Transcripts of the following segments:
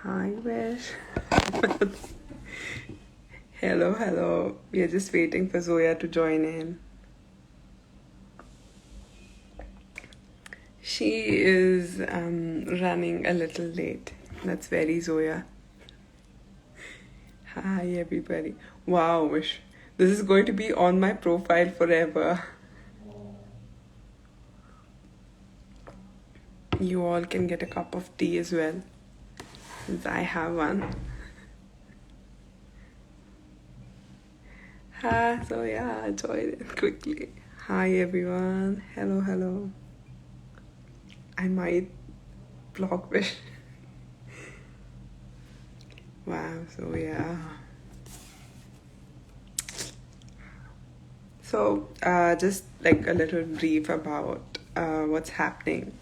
Hi, Vish. Hello, hello. We are just waiting for Zoya to join in. She is running a little late. That's very Zoya. Hi, everybody. Wow, Vish. This is going to be on my profile forever. You all can get a cup of tea as well, since I have one. So yeah, join in quickly. Hi, everyone. Hello, hello. I might block Vish. Wow, so yeah. So, just like a little brief about what's happening.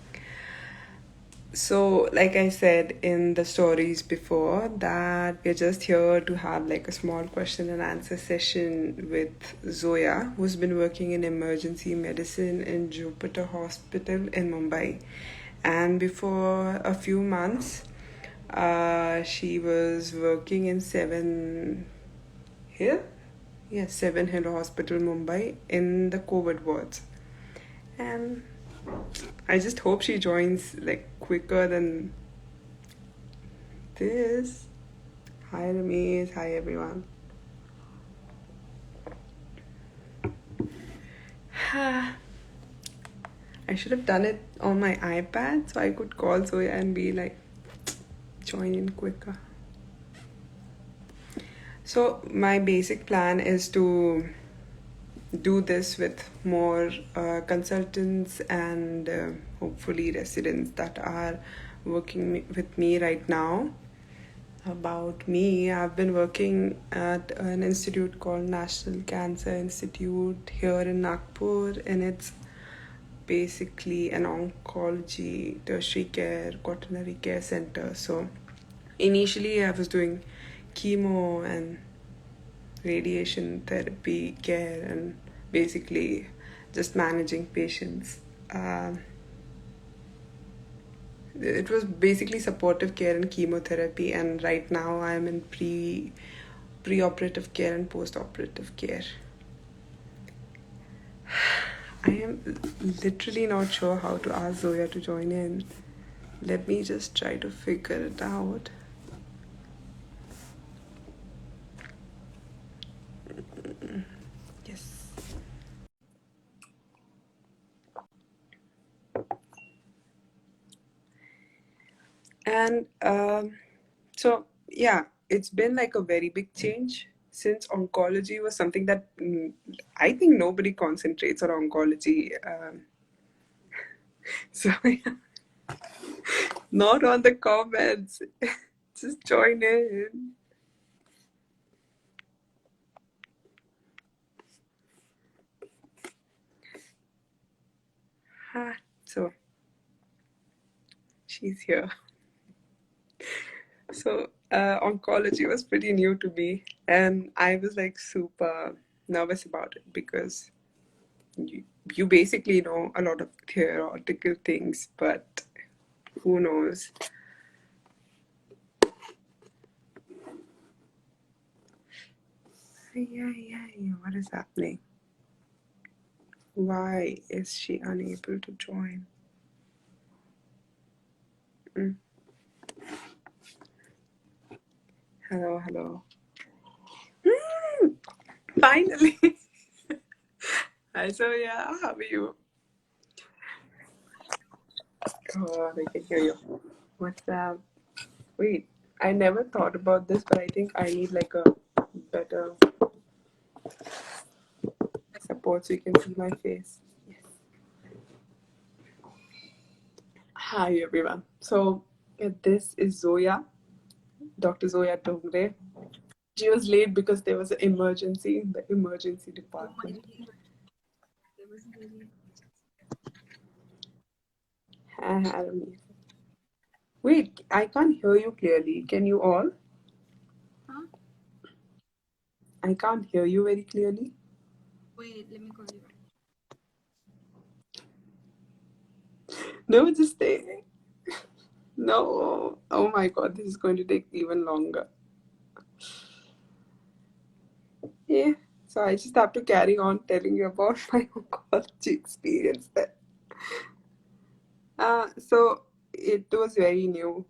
So, like I said in the stories before, that we're just here to have like a small question and answer session with Zoya, who's been working in emergency medicine in Jupiter Hospital in Mumbai. And before a few months, she was working in Hill? Yes, Seven Hill Hospital, Mumbai, in the COVID wards. And I just hope she joins like quicker than this. Hi, Ramesh. Hi, everyone. I should have done it on my iPad so I could call Zoya and be like, join in quicker. So, my basic plan is to do this with more consultants and hopefully residents that are working with me right now. About me, I've been working at an institute called National Cancer Institute here in Nagpur, and it's basically an oncology, tertiary care, quaternary care center. So initially, I was doing chemo and radiation therapy care and basically just managing patients. It was basically supportive care and chemotherapy, and right now I'm in pre-operative care and post-operative care. I am literally not sure how to ask Zoya to join in. Let me just try to figure it out. Yes. And so, yeah, it's been like a very big change since oncology was something that I think nobody concentrates on oncology. So, yeah, not on the comments. Just join in. So, she's here. So, oncology was pretty new to me, and I was like super nervous about it because you basically know a lot of theoretical things, but who knows? Yeah, what is happening? Why is she unable to join? Mm. Hello, hello. Finally! Hi, Zoya. How are you? God, I can hear you. What's up? Wait, I never thought about this, but I think I need like a better support so you can see my face. Yes. Hi, everyone. So, this is Zoya, Dr. Zoya Dongre. She was late because there was an emergency in the emergency department. Wait, I can't hear you clearly. Can you all? Huh? I can't hear you very clearly. Wait, let me call you back. No, just stay. No. Oh my God, this is going to take even longer. Yeah. So I just have to carry on telling you about my oncology experience then. So it was very new.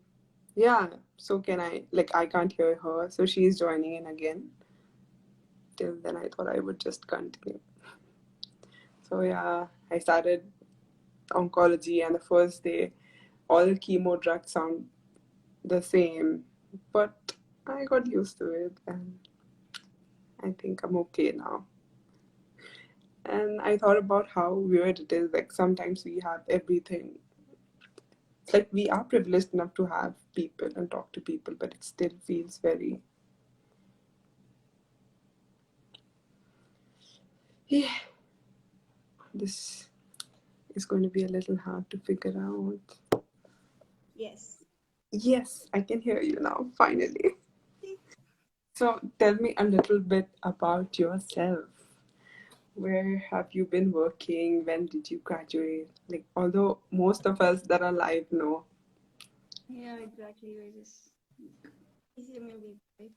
Yeah. So can I can't hear her, so she's joining in again. Till then, I thought I would just continue. So yeah, I started oncology, and the first day, all the chemo drugs sound the same, but I got used to it, and I think I'm okay now. And I thought about how weird it is. Like sometimes we have everything. Like we are privileged enough to have people and talk to people, but it still feels very. Yeah, this is going to be a little hard to figure out. Yes. Yes, I can hear you now, finally. So tell me a little bit about yourself. Where have you been working? When did you graduate? Like, although most of us that are alive know. Yeah, exactly. We're just easy maybe. Right?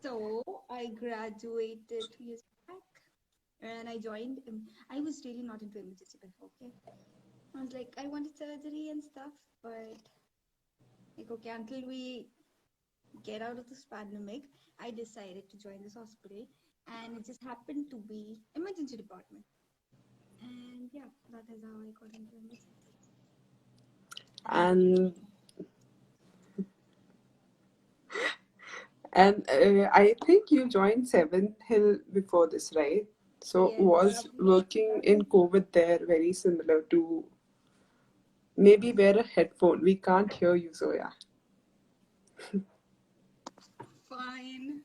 So I graduated 2 years back and I joined. I was really not into emergency before, okay? I was like, I wanted surgery and stuff, but like, okay, until we get out of this pandemic, I decided to join this hospital and it just happened to be emergency department. And yeah, that is how I got into emergency. And And I think you joined Seven Hill before this, right? So yes, was roughly working that in was COVID there very similar to maybe wear a headphone. We can't hear you, Zoya. fine.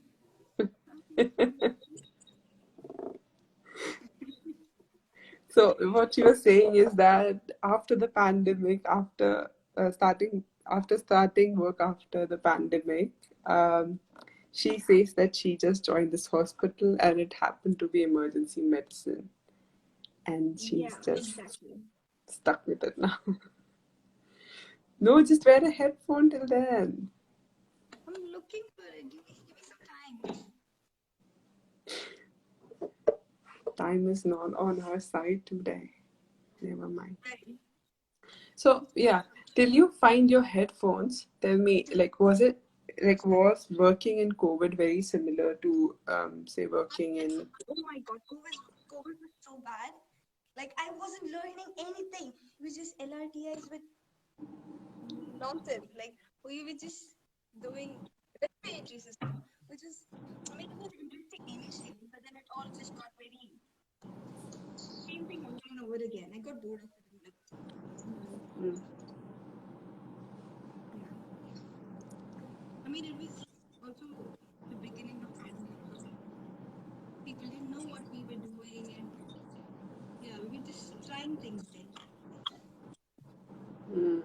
So what you were saying is that after the pandemic, after starting work after the pandemic, um, she says that she just joined this hospital and it happened to be emergency medicine, and Yeah, she's just exactly. stuck with it now. No, just wear a headphone till then. I'm looking for it. Give me some time. Time is not on our side today. Never mind. Right. So yeah, till you find your headphones, tell me, like, was working in COVID very similar to, say, working in? Oh my God, COVID was so bad. Like I wasn't learning anything. It was just LRTIs with nonsense. Like we were just doing respiratory system, which is, I mean, it was interesting initially, but then it all just got very same thing over and over again. I got bored of it in like month. Mm, Yeah. I mean, it was also the beginning of pandemic, so people didn't know what we were doing, and yeah, we were just trying things then. mm.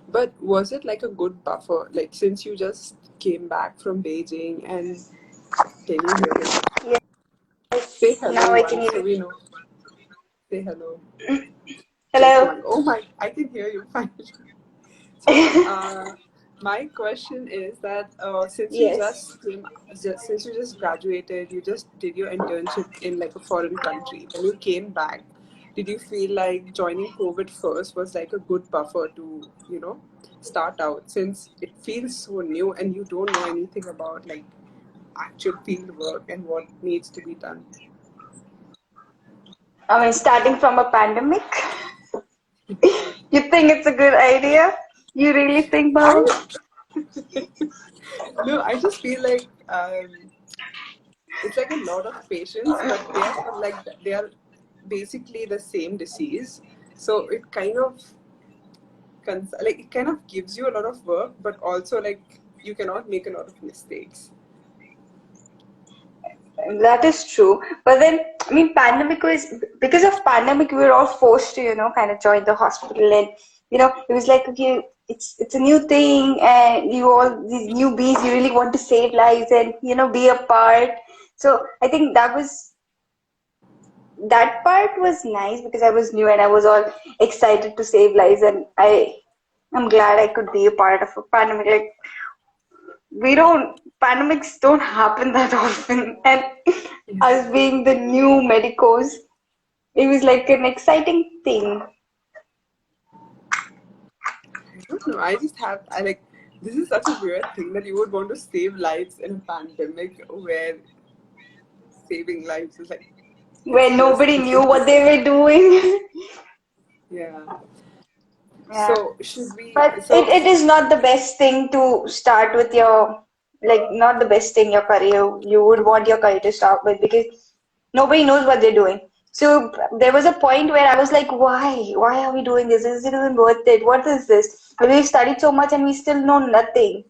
But was it like a good buffer? Like since you just came back from Beijing, and can you hear me? Say Yes, hello now I can once hear so you. we know. Say hello. Check Hello. mic. Oh my, I can hear you finally. So, my question is that Yes. since you just graduated, you just did your internship in like a foreign country. When you came back, did you feel like joining COVID first was like a good buffer to, start out since it feels so new and you don't know anything about like actual field work and what needs to be done? I mean, starting from a pandemic, you think it's a good idea? You really think, Bao? I no, I just feel like it's like a lot of patients, but they are from like they are basically the same disease, so it kind of like it kind of gives you a lot of work, but also like you cannot make a lot of mistakes. That is true. But then, I mean, pandemic was because of pandemic, we were all forced to, kind of join the hospital, and it was like, okay, it's a new thing, and you all these newbies, you really want to save lives and be a part. So I think that part was nice because I was new and I was all excited to save lives, and I'm glad I could be a part of a pandemic. Like, pandemics don't happen that often, and us being the new medicos, it was like an exciting thing. I don't know. I like, this is such a weird thing that you would want to save lives in a pandemic where saving lives is like, it's Where just nobody knew what difficult. they were doing. Yeah. Yeah. So, should we, But so, it is not the best thing to start with your, like, not the best thing your career, you would want your career to start with, because nobody knows what they're doing. So there was a point where I was like, why? Why are we doing this? Is it even worth it? What is this? We've studied so much and we still know nothing.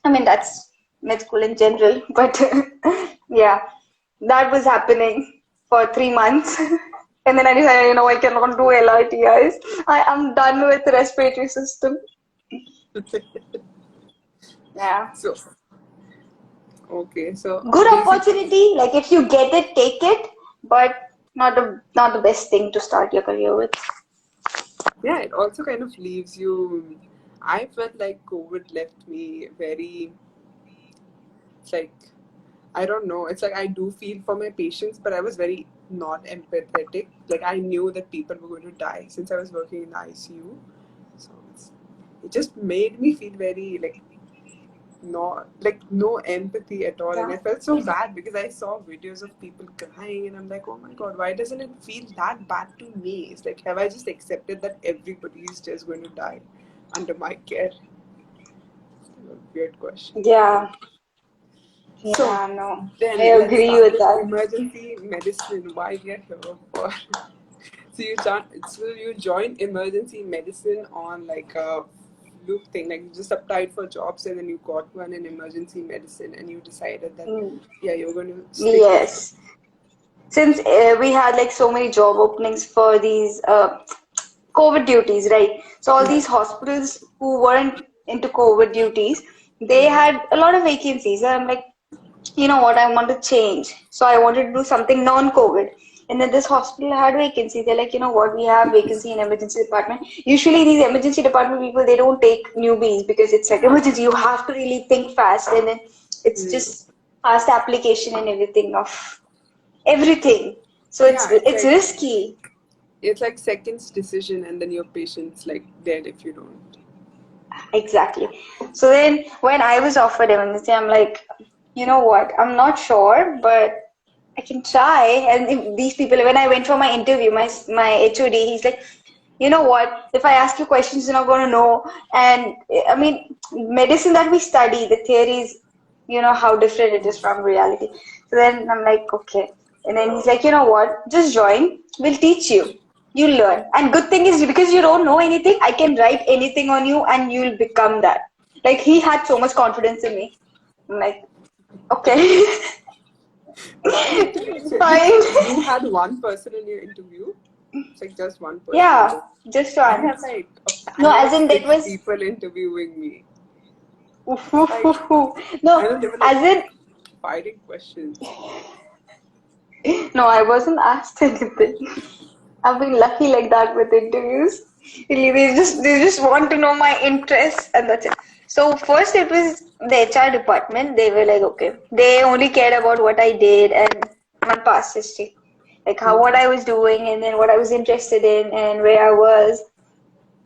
I mean, that's med school in general, but yeah, that was happening for 3 months. And then I decided, I cannot do LRTIs. I'm done with the respiratory system. Yeah. so, okay, so Good basically, opportunity. Like, if you get it, take it, but not the best thing to start your career with. yeah, it also kind of leaves you. I felt like COVID left me very, it's like, I don't know. It's like I do feel for my patients, but I was very not empathetic. Like, I knew that people were going to die since I was working in the ICU. So it just made me feel very like no empathy at all. And Yeah. I felt so bad because I saw videos of people crying and I'm like, oh my god, why doesn't it feel that bad to me? It's like, have I just accepted that everybody is just going to die under my care? A weird question. Yeah. So Yeah, no. I then let's agree start with with that. emergency medicine. Why we are here for? So you joined emergency medicine on like a fluke thing, like you just applied for jobs and then you got one in emergency medicine and you decided that Mm, yeah, you're going to stick with it. yes. Since we had like so many job openings for these COVID duties, right? So all these hospitals who weren't into COVID duties, they had a lot of vacancies. And I'm like, you know what, I want to change. So I wanted to do something non-COVID. And then this hospital had vacancy. They're like, you know what, we have vacancy in emergency department. Usually these emergency department people, they don't take newbies because it's like emergency. You have to really think fast, and then it's Mm. just fast application and everything. So it's Yeah, it's risky. it's like seconds decision and then your patient's like dead if you don't. Exactly. So then when I was offered MMC, I'm like, you know what? I'm not sure, but I can try. And these people, when I went for my interview, my HOD, he's like, you know what? If I ask you questions, you're not going to know. And I mean, medicine that we study, the theories, how different it is from reality. So then I'm like, okay. And then he's like, you know what? Just join. We'll teach you. You'll learn. And good thing is, because you don't know anything, I can write anything on you and you'll become that. Like, he had so much confidence in me. I'm like, okay, Why literally? So you fine. had one person in your interview? It's like just one person in Yeah, the. just I one. have like I No, have as like in that six was, people interviewing me. It's like I no, know they were like as in, fighting questions. no, I wasn't asked anything. I've been lucky like that with interviews. Really, they just want to know my interests, and that's it. So first it was the HR department. They were like, okay, they only cared about what I did and my past history, like how what I was doing, and then what I was interested in, and where I was,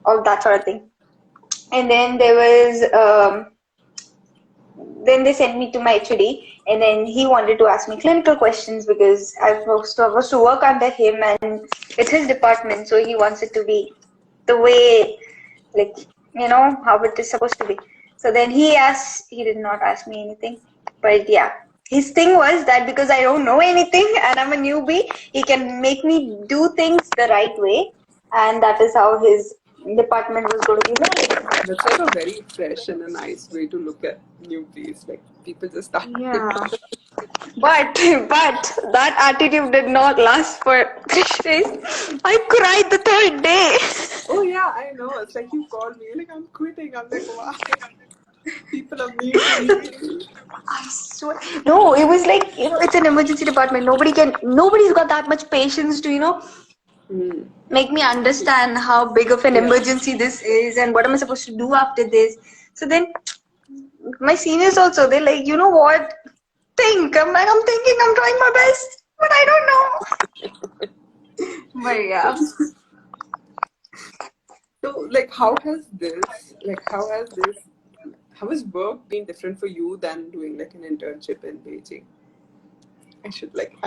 all that sort of thing. And then there was then they sent me to my HOD, and then he wanted to ask me clinical questions because I was to work under him, and it's his department, so he wants it to be the way, like, how it is supposed to be. So then he did not ask me anything, but yeah, his thing was that because I don't know anything and I'm a newbie, he can make me do things the right way, and that is how his department was going to be managed. That's like a very fresh and a nice way to look at newbies. Like people just start. Yeah. But that attitude did not last for 3 days. I cried the third day. Oh yeah, I know. It's like you called me. You're like I'm quitting. I'm like why? People are mean to me. I swear. No, it was like, it's an emergency department. Nobody's got that much patience to, Hmm. make me understand how big of an Yeah. emergency this is and what am I supposed to do after this. So then my seniors also, they're like, you know what? Think. I'm like, I'm thinking, I'm trying my best, but I don't know. But yeah. So, like, how has work been different for you than doing like an internship in Beijing? I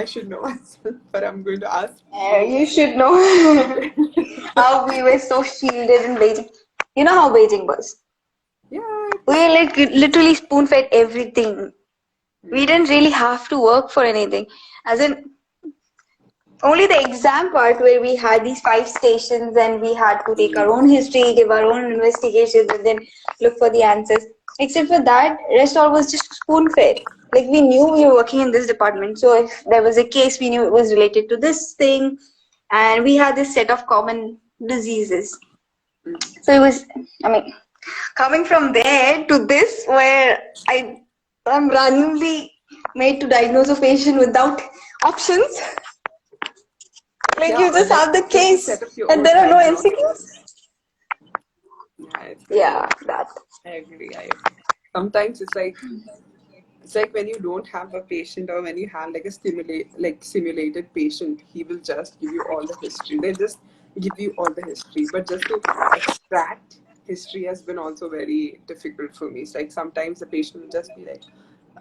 should know myself, but I'm going to ask You should know how we were so shielded in Beijing. You know how Beijing was? Yeah, We were like literally spoon fed everything. We yeah. didn't really have to work for anything. As in, only the exam part where we had these 5 stations and we had to take our own history, give our own investigations, and then look for the answers. Except for that, rest all was just spoon fed. Like we knew we were working in this department, so if there was a case, we knew it was related to this thing, and we had this set of common diseases. Mm. So it was, I mean, coming from there to this, where I'm randomly made to diagnose a patient without options. Like Yeah, you just like have the you have to case set up your and own there are no diagnostics. MCQs. Yeah, it's very. Yeah, that. I agree. I agree. Sometimes it's like when you don't have a patient or when you have like a simulated patient, he will just give you all the history. They just give you all the history, but just to extract history has been also very difficult for me. It's like sometimes the patient will just be like,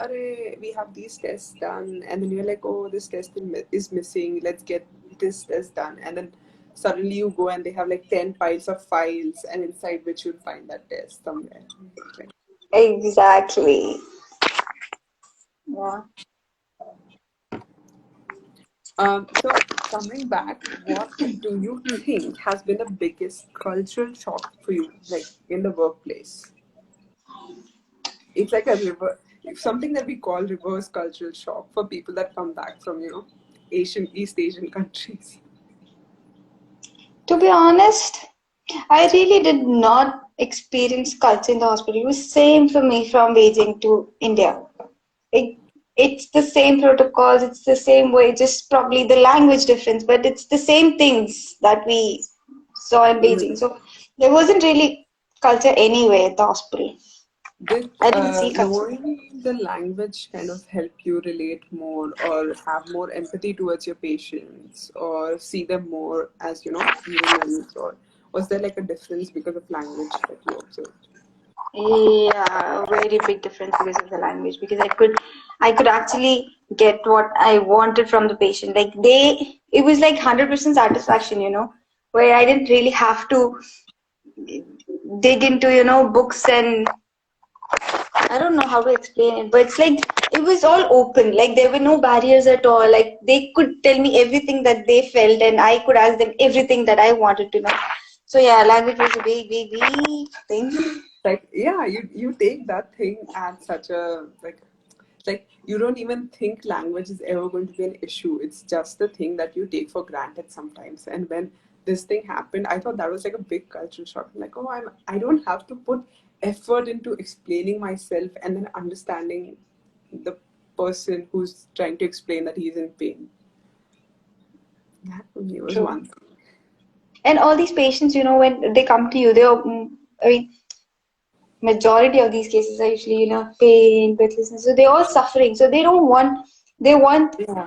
"Arey, we have these tests done," and then you're like, "Oh, this test is missing. Let's get this test done," and then suddenly you go and they have like 10 piles of files, and inside which you'll find that test somewhere. Like, Exactly. Yeah. so coming back, what do you think has been the biggest cultural shock for you, like in the workplace? It's like a something that we call reverse cultural shock for people that come back from, East Asian countries. To be honest, I really did not experience culture in the hospital. It was same for me from Beijing to India. It, it's the same protocols, it's the same way, just probably the language difference, but it's the same things that we saw in Beijing. Mm. So there wasn't really culture anyway at the hospital. Did I didn't see culture. knowing the language kind of help you relate more or have more empathy towards your patients or see them more as, humans, or was there like a difference because of language that you observed? Yeah, a very big difference because of the language. Because I could actually get what I wanted from the patient. It was like 100% satisfaction, where I didn't really have to dig into, books and I don't know how to explain it, but it's like it was all open. Like there were no barriers at all. Like they could tell me everything that they felt, and I could ask them everything that I wanted to know. So yeah, language was a big, big, big thing. Like, yeah, you take that thing at such a like you don't even think language is ever going to be an issue. It's just the thing that you take for granted sometimes. And when this thing happened, I thought that was like a big cultural shock. Like, oh, I don't have to put effort into explaining myself and then understanding the person who's trying to explain that he's in pain. That for me was True. one thing. And all these patients, when they come to you, I mean, majority of these cases are usually, pain, breathlessness. So they're all suffering. So they want Yeah.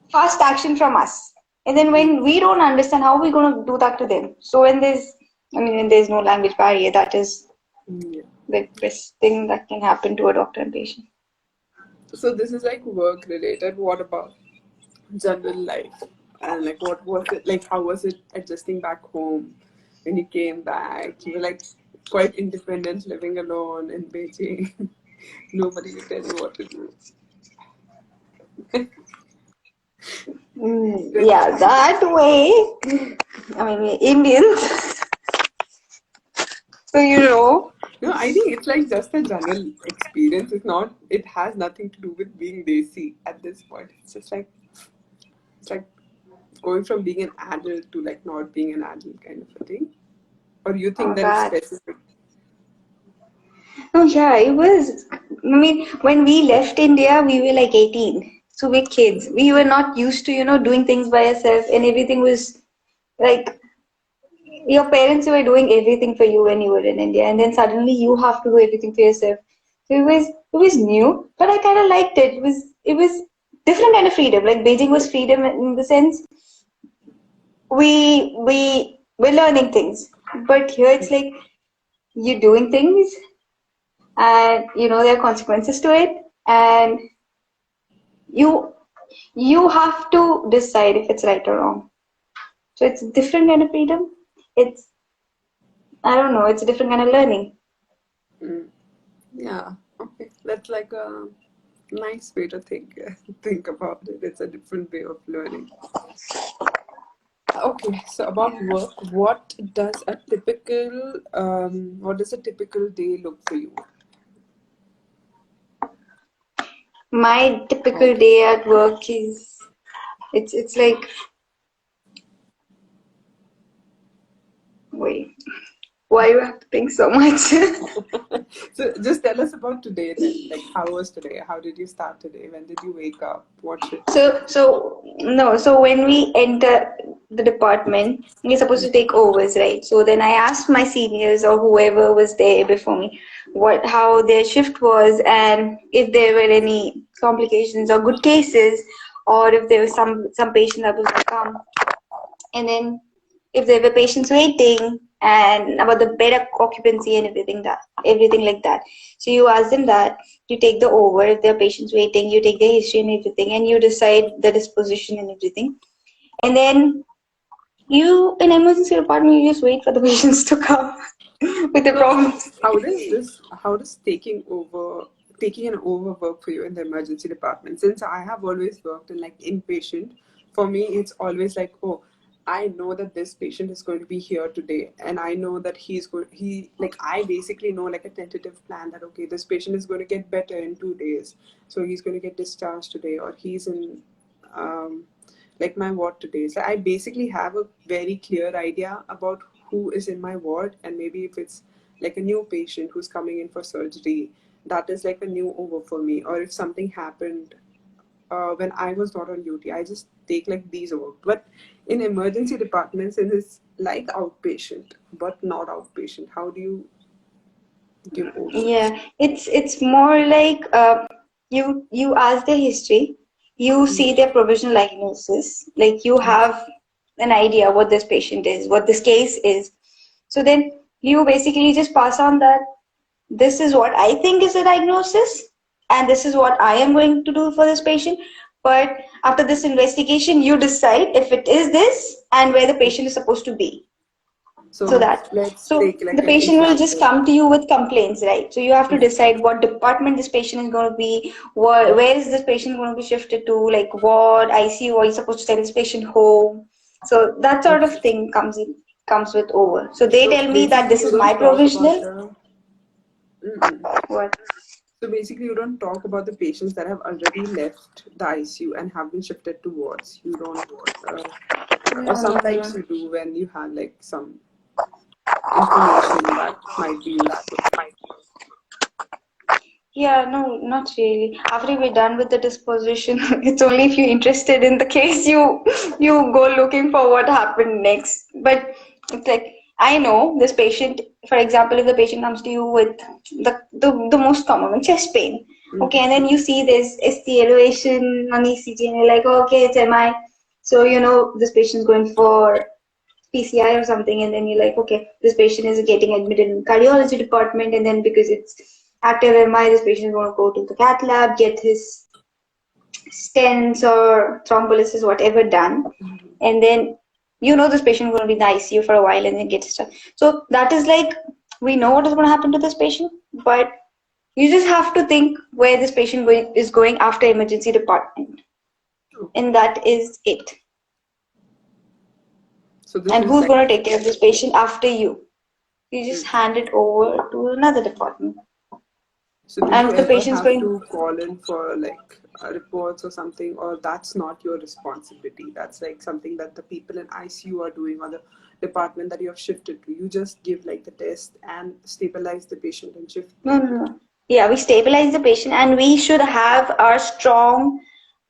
fast action from us. And then when we don't understand, how are we going to do that to them? So when there's no language barrier, that is Yeah. the best thing that can happen to a doctor and patient. So this is like work related. What about general life? And like, what was it like? How was it adjusting back home when you came back? You were like quite independent, living alone in Beijing. Nobody will tell you what to do. Yeah, that way. I mean, we're Indians. So, No, I think it's like just a general experience. It's not. It has nothing to do with being desi at this point. It's like going from being an adult to like not being an adult kind of a thing. Or you think oh there is God. specific? Oh yeah, it was. I mean, when we left India, we were like 18. So we're kids. We were not used to, doing things by ourselves, and everything was like your parents were doing everything for you when you were in India, and then suddenly you have to do everything for yourself. So it was new, but I kind of liked it. It was different kind of freedom. Like Beijing was freedom in the sense we're learning things, but here it's like you're doing things, and there are consequences to it, and you you have to decide if it's right or wrong. So it's a different kind of freedom. It's I don't know. It's a different kind of learning. Mm. Yeah. Okay. That's like a nice way to think about it. It's a different way of learning. Okay, so about work, what does a typical day look for you? My How typical does day at work is it's like wait, why you have to think so much? So just tell us about today then. Like how was today? How did you start today? When did you wake up? What shift did you So when we enter the department, we're supposed to take overs, right? So then I asked my seniors or whoever was there before me how their shift was, and if there were any complications or good cases, or if there was some patient that was gonna come, and then if there were patients waiting, and about the bed occupancy and everything like that. So you ask them that, you take the over. If there are patients waiting, you take their history and everything, and you decide the disposition and everything. And then you, in emergency department, you just wait for the patients to come with the So problems. how does taking an over work for you in the emergency department? Since I have always worked in like inpatient, for me it's always like, oh, I know that this patient is going to be here today, and I know that I basically know like a tentative plan that okay, this patient is going to get better in 2 days, so he's going to get discharged today, or he's in um, like my ward today. So I basically have a very clear idea about who is in my ward, and maybe if it's like a new patient who's coming in for surgery, that is like a new over for me. Or if something happened when I was not on duty, I just take like these over. But in emergency departments, it is like outpatient, but not outpatient. How do you give overs? Yeah, it's more like you ask their history, you see their provisional diagnosis, like you have an idea what this patient is, what this case is. So then you basically just pass on that this is what I think is the diagnosis, and this is what I am going to do for this patient. But after this investigation, you decide if it is this and where the patient is supposed to be. So So that. let's So take like the an patient will just example. come to you with complaints, right? So you have to decide what department this patient is going to be, where is this patient going to be shifted to, like ward, ICU, or you supposed to send this patient home. So that sort of Okay. thing comes with over. So they So tell me that basically, this you is my don't talk about provisional. the. Mm-mm. What? So basically, you don't talk about the patients that have already left the ICU and have been shifted to wards. You don't, or No, no, we sometimes don't. you do when you have like some information that might be useful. Yeah, no, not really. After we're done with the disposition, it's only if you're interested in the case you go looking for what happened next. But it's like I know this patient, for example, if the patient comes to you with the most common chest pain, okay, and then you see this ST elevation on ECG, and you're like, oh, okay, it's MI. So you know this patient's going for PCI or something, and then you're like, okay, this patient is getting admitted in cardiology department, and then because it's active MI, this patient is going to go to the cath lab, get his stents or thrombolysis, whatever done, and then you know this patient is going to be in the ICU for a while and then get stuff. So that is like we know what is going to happen to this patient, but you just have to think where this patient is going after emergency department, Okay. and that is it. So this And is who's like, going to take care of this patient after you? You just hand it over to another department. so do And you if the ever patient's have going, to call in for like reports or something, or that's not your responsibility? That's like something that the people in ICU are doing, or the department that you have shifted to? You just give like the test and stabilize the patient and shift No, them. no, no. Yeah, we stabilize the patient and we should have our strong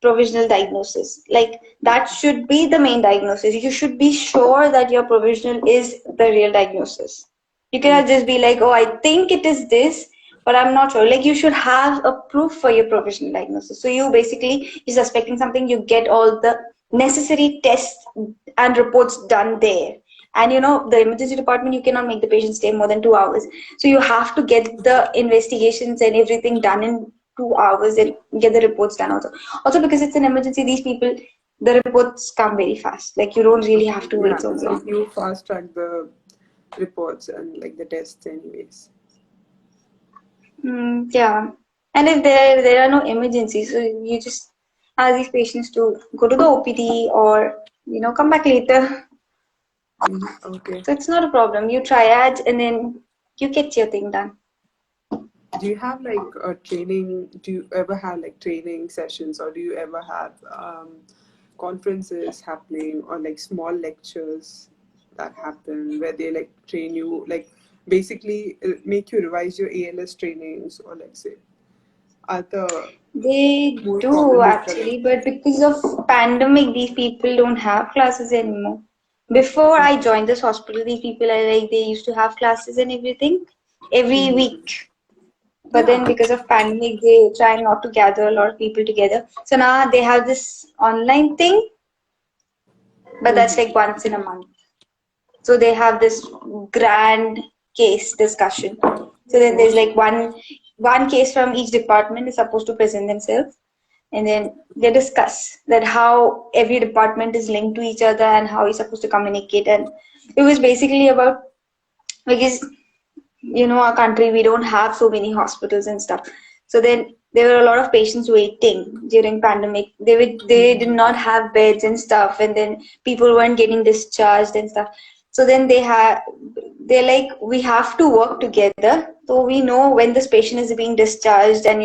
provisional diagnosis. Like that should be the main diagnosis. You should be sure that your provisional is the real diagnosis. You cannot just be like, oh, I think it is this, but I'm not sure. Like you should have a proof for your provisional diagnosis. So you basically, you're suspecting something, you get all the necessary tests and reports done there. And the emergency department, you cannot make the patient stay more than 2 hours. So you have to get the investigations and everything done in 2 hours and get the reports done also. Also because it's an emergency, these people, the reports come very fast. Like you don't really have to Yeah, wait so it's like long. you fast track the reports and like the tests anyways. Yeah. And if there are no emergencies, so you just ask these patients to go to the OPD or come back later. Okay. So it's not a problem. You triage and then you get your thing done. Do you have like a training? Do you ever have like training sessions, or do you ever have conferences happening, or like small lectures that happen where they like train you, like basically make you revise your ALS trainings, or like say other They more do common medical. actually, but because of pandemic, these people don't have classes anymore. Before I joined this hospital, these people are like they used to have classes and everything every Mhm. week. But then Yeah. because of pandemic, they try not to gather a lot of people together. So now they have this online thing, but that's Mhm. like once in a month. So they have this grand case discussion. So then there's like one case from each department is supposed to present themselves, and then they discuss that how every department is linked to each other and how you're supposed to communicate. And it was basically about, because our country, we don't have so many hospitals and stuff. So then there were a lot of patients waiting during pandemic. They did not have beds and stuff, and then people weren't getting discharged and stuff. So then they're like, we have to work together so we know when this patient is being discharged, and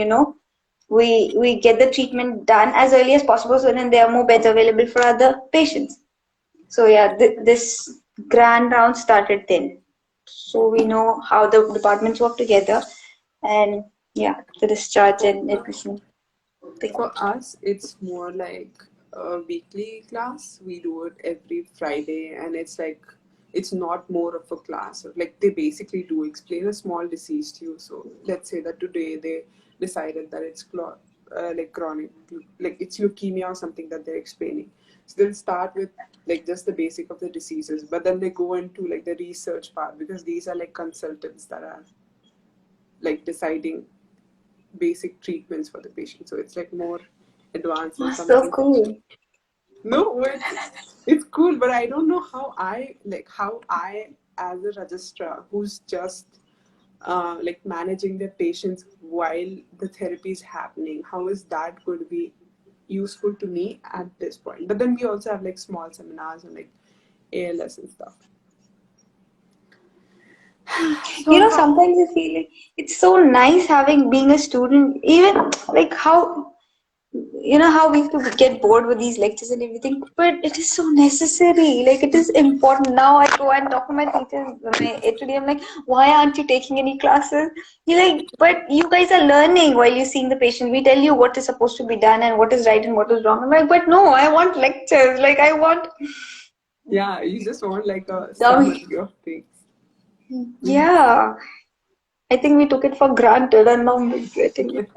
we get the treatment done as early as possible, so then there are more beds available for other patients. So yeah, this grand round started then. So we know how the departments work together, and yeah, the discharge For, and admission thing. for us, it's more like a weekly class. We do it every Friday, and it's like it's not more of a class. Like they basically do explain a small disease to you. So let's say that today they decided that it's like chronic, like it's leukemia or something that they're explaining. So they'll start with like just the basic of the diseases, but then they go into like the research part, because these are like consultants that are like deciding basic treatments for the patient. So it's like more advanced Oh, and so something. cool. No, it's cool, but I don't know how I as a registrar who's just like managing the patients while the therapy is happening, how is that going to be useful to me at this point? But then we also have like small seminars on like ALS and stuff. So how? Sometimes I feel like it's so nice having being a student, even like how we used to get bored with these lectures and everything, but it is so necessary. Like it is important. Now I go and talk to my teachers, my HOD, I'm like, why aren't you taking any classes? You're like, but you guys are learning while you're seeing the patient. We tell you what is supposed to be done and what is right and what is wrong. I'm like, but no, I want lectures. Like I want. Yeah, you just want like a Now, summary of things. yeah, I think we took it for granted and now we're regretting it.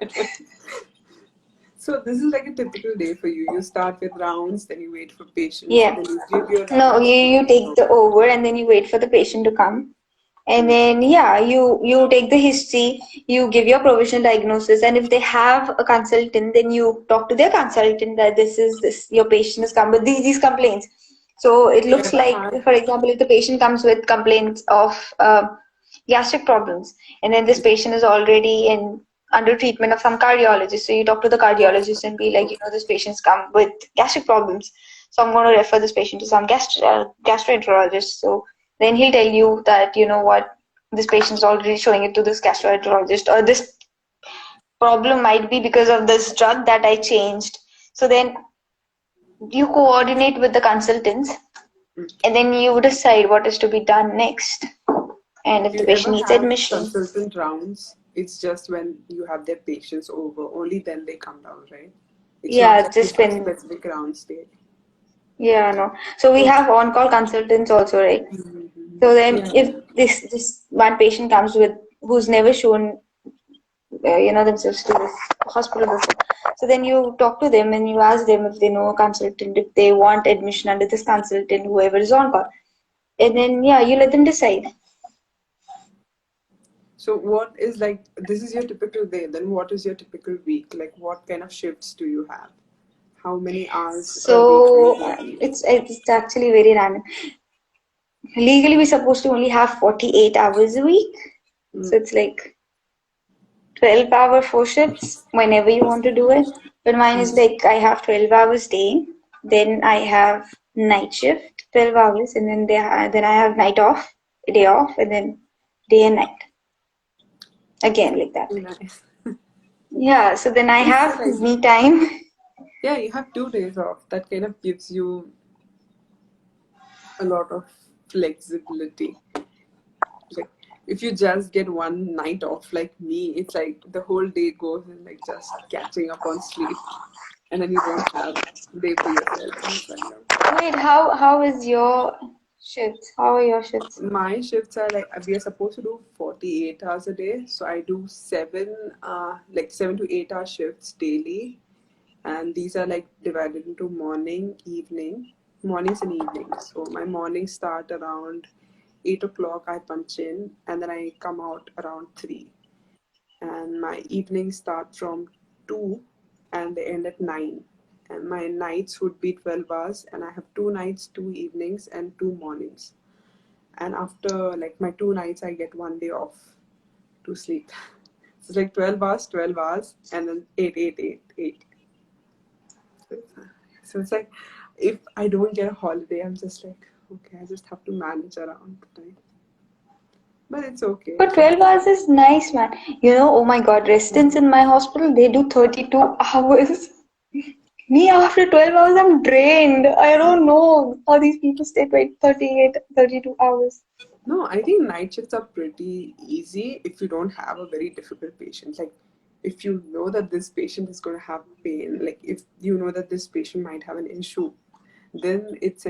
So this is like a typical day for you. You start with rounds, then you wait for patients, Yeah. then you give your No, rounds. you take the over and then you wait for the patient to come. And then yeah, you take the history, you give your provisional diagnosis, and if they have a consultant, then you talk to their consultant that this your patient has come with these complaints. So it You looks ever like, had? for example, if the patient comes with complaints of gastric problems, and then this patient is already in under treatment of some cardiologist, so you talk to the cardiologist and be like, this patient's come with gastric problems, so I'm going to refer this patient to some gastroenterologist. So then he'll tell you that, what, this patient's already showing it to this gastroenterologist, or this problem might be because of this drug that I changed. So then you coordinate with the consultants and then you decide what is to be done next, and if Do the you patient ever needs have admission. consultant rounds? It's just when you have their patients over, only then they come down, right? It's not Yeah, like you just have when. specific rounds daily. Yeah, no. So we Okay. have on-call consultants also, right? Mm-hmm. So then, Yeah. if this one patient comes with who's never shown themselves to this hospital before, so then you talk to them and you ask them if they know a consultant, if they want admission under this consultant, whoever is on call, and then yeah, you let them decide. So what is like, this is your typical day, then what is your typical week? Like what kind of shifts do you have? How many hours a week do you So receive? it's actually very random. Legally, we're supposed to only have 48 hours a week, so Mm. it's like 12-hour 4 shifts whenever you want to do it. But mine is Mm. like I have 12 hours day, then I have night shift 12 hours, and then I have night off, day off, and then day and night again like that. Nice. Yeah, so then I It's so have like, me time. yeah, you have 2 days off. That kind of gives you a lot of flexibility. Like if you just get one night off like me, it's like the whole day goes in like just catching up on sleep, and then you don't have day for yourself, and it's like, Wait, how is your shifts? How are your shifts? my shifts are like we are supposed to do 48 hours a day, so I do 7 to 8 hour shifts daily, and these are like divided into mornings and evenings. So my mornings start around 8 o'clock. I punch in, and then I come out around 3, and my evenings start from 2 and they end at 9, and my nights would be 12 hours, and I have 2 nights, 2 evenings, and 2 mornings. And after like my 2 nights I get one day off to sleep. So it's like 12 hours, 12 hours, and then 8, 8, 8, 8. So it's like if I don't get a holiday, I'm just like, okay, I just have to manage around the time. But it's okay. But 12 hours is nice, man. Oh my God, residents in my hospital, they do 32 hours. Me, after 12 hours, I'm drained. I don't know how these people stay 38, 32 hours. No, I think night shifts are pretty easy if you don't have a very difficult patient. Like, if you know that this patient is going to have pain, like if you know that this patient might have an issue, then it's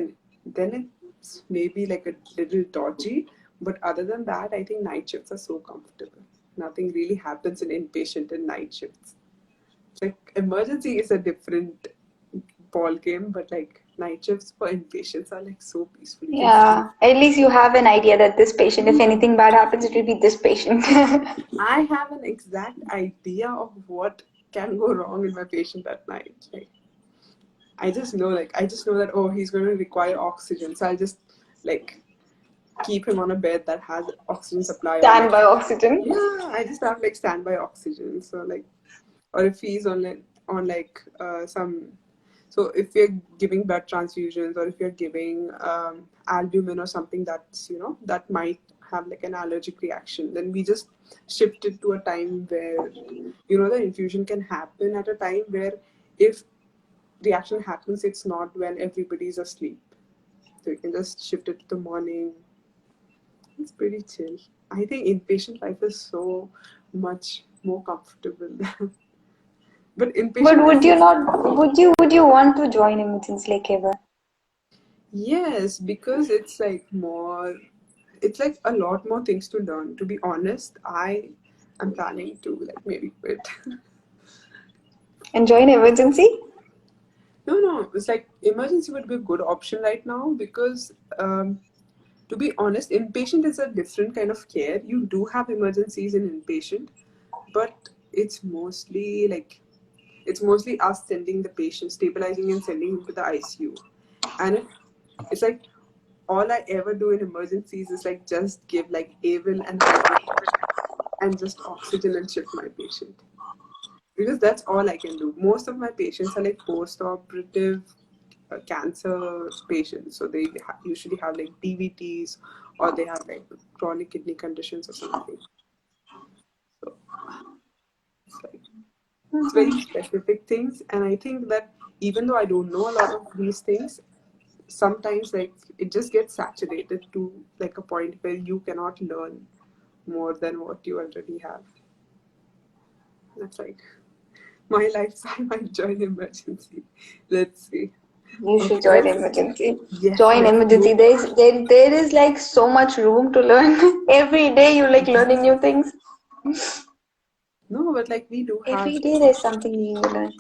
maybe like a little dodgy. But other than that, I think night shifts are so comfortable. Nothing really happens in inpatient and night shifts. Like emergency is a different ball game, but like night shifts for inpatients are like so peaceful. You can sleep. Yeah, at least you have an idea that this patient, if anything bad happens, it will be this patient. I have an exact idea of what can go wrong in my patient at night. Like I just know that, oh, he's going to require oxygen, so I'll just like keep him on a bed that has oxygen supply, or like, Standby oxygen. yeah, I just have like standby oxygen. So like, or if he's on some, so if you're giving blood transfusions, or if you're giving albumin or something that's that might have like an allergic reaction, then we just shift it to a time where the infusion can happen at a time where, if reaction happens, it's not when everybody's asleep, so you can just shift it to the morning. It's pretty chill. I think inpatient life is so much more comfortable. But But inpatient life is, would you want to join emergency like ever? yes, because it's like a lot more things to learn. To be honest, I am planning to like maybe quit. And join emergency? No, no, it's like emergency would be a good option right now because, to be honest, inpatient is a different kind of care. You do have emergencies in inpatient, but it's mostly us sending the patient, stabilizing and sending him to the ICU. And it's like all I ever do in emergencies is like just give like AVIL and hydrogen and just oxygen and shift my patient. Because that's all I can do. Most of my patients are like post-operative cancer patients, so they usually have like DVTs, or they have like chronic kidney conditions or something. So it's like it's very specific things, and I think that even though I don't know a lot of these things, sometimes like it just gets saturated to like a point where you cannot learn more than what you already have. That's like my lifestyle. Might join emergency. Let's see. You should Okay, join emergency. yes, Join let's emergency. move. There is like so much room to learn. Every day you like learning new things. No, but like Every day there's something new you learn.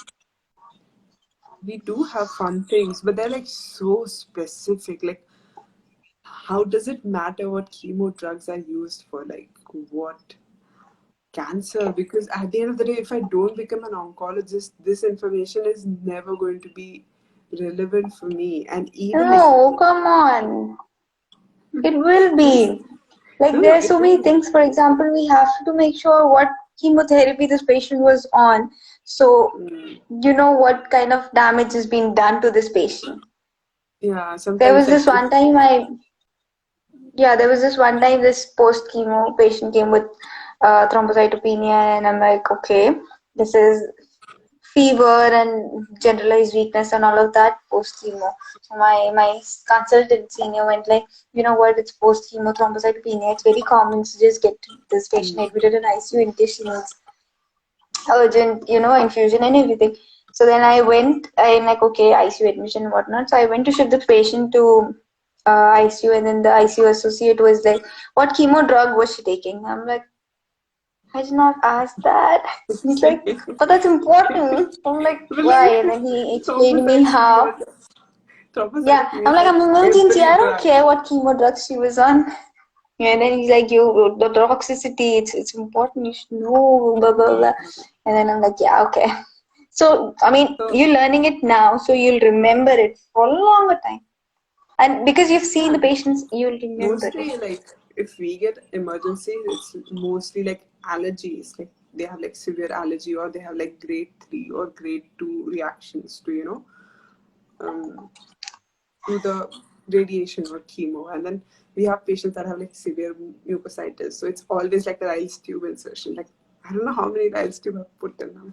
we do have fun things, but they're like so specific. Like, how does it matter what chemo drugs are used for? Like, what cancer? Because at the end of the day, if I don't become an oncologist, this information is never going to be relevant for me. And even if No, come on. It will be. Like no, there no, are it so will many be. things. For example, we have to make sure what chemotherapy this patient was on. So Mm, you know what kind of damage is being done to this patient. yeah, There sometimes was like this one time there was this one time this post chemo patient came with thrombocytopenia, and I'm like, okay, this is fever and generalized weakness and all of that post chemo. So my consultant senior went like, you know what, it's post chemo thrombocytopenia. It's very common. So just get this patient mm, admitted in ICU in case she needs urgent, infusion and everything. So then I'm like, okay, ICU admission and whatnot. So I went to shift the patient to ICU, and then the ICU associate was like, what chemo drug was she taking? I'm like, I did not ask that. He's like, but that's important. I'm like, but why? like And then he explained me how. thrombocytopenia, Yeah, thrombocytopenia I'm is like, like I'm emergency. every I don't drug. care what chemo drugs she was on. And then he's like, the toxicity, it's important. You should know, blah, blah, blah. And then I'm like, yeah, okay. So, I mean, So you're learning it now, so you'll remember it for a longer time. And because you've seen yeah, the patients, you'll remember it. mostly like if we get emergency, it's mostly like allergies. Like they have like severe allergy, or they have like grade 3 or grade 2 reactions to um, to the radiation or chemo. And then we have patients that have like severe mucositis. So it's always like a Rice tube insertion. Like I don't know how many Rice tube I've put in now.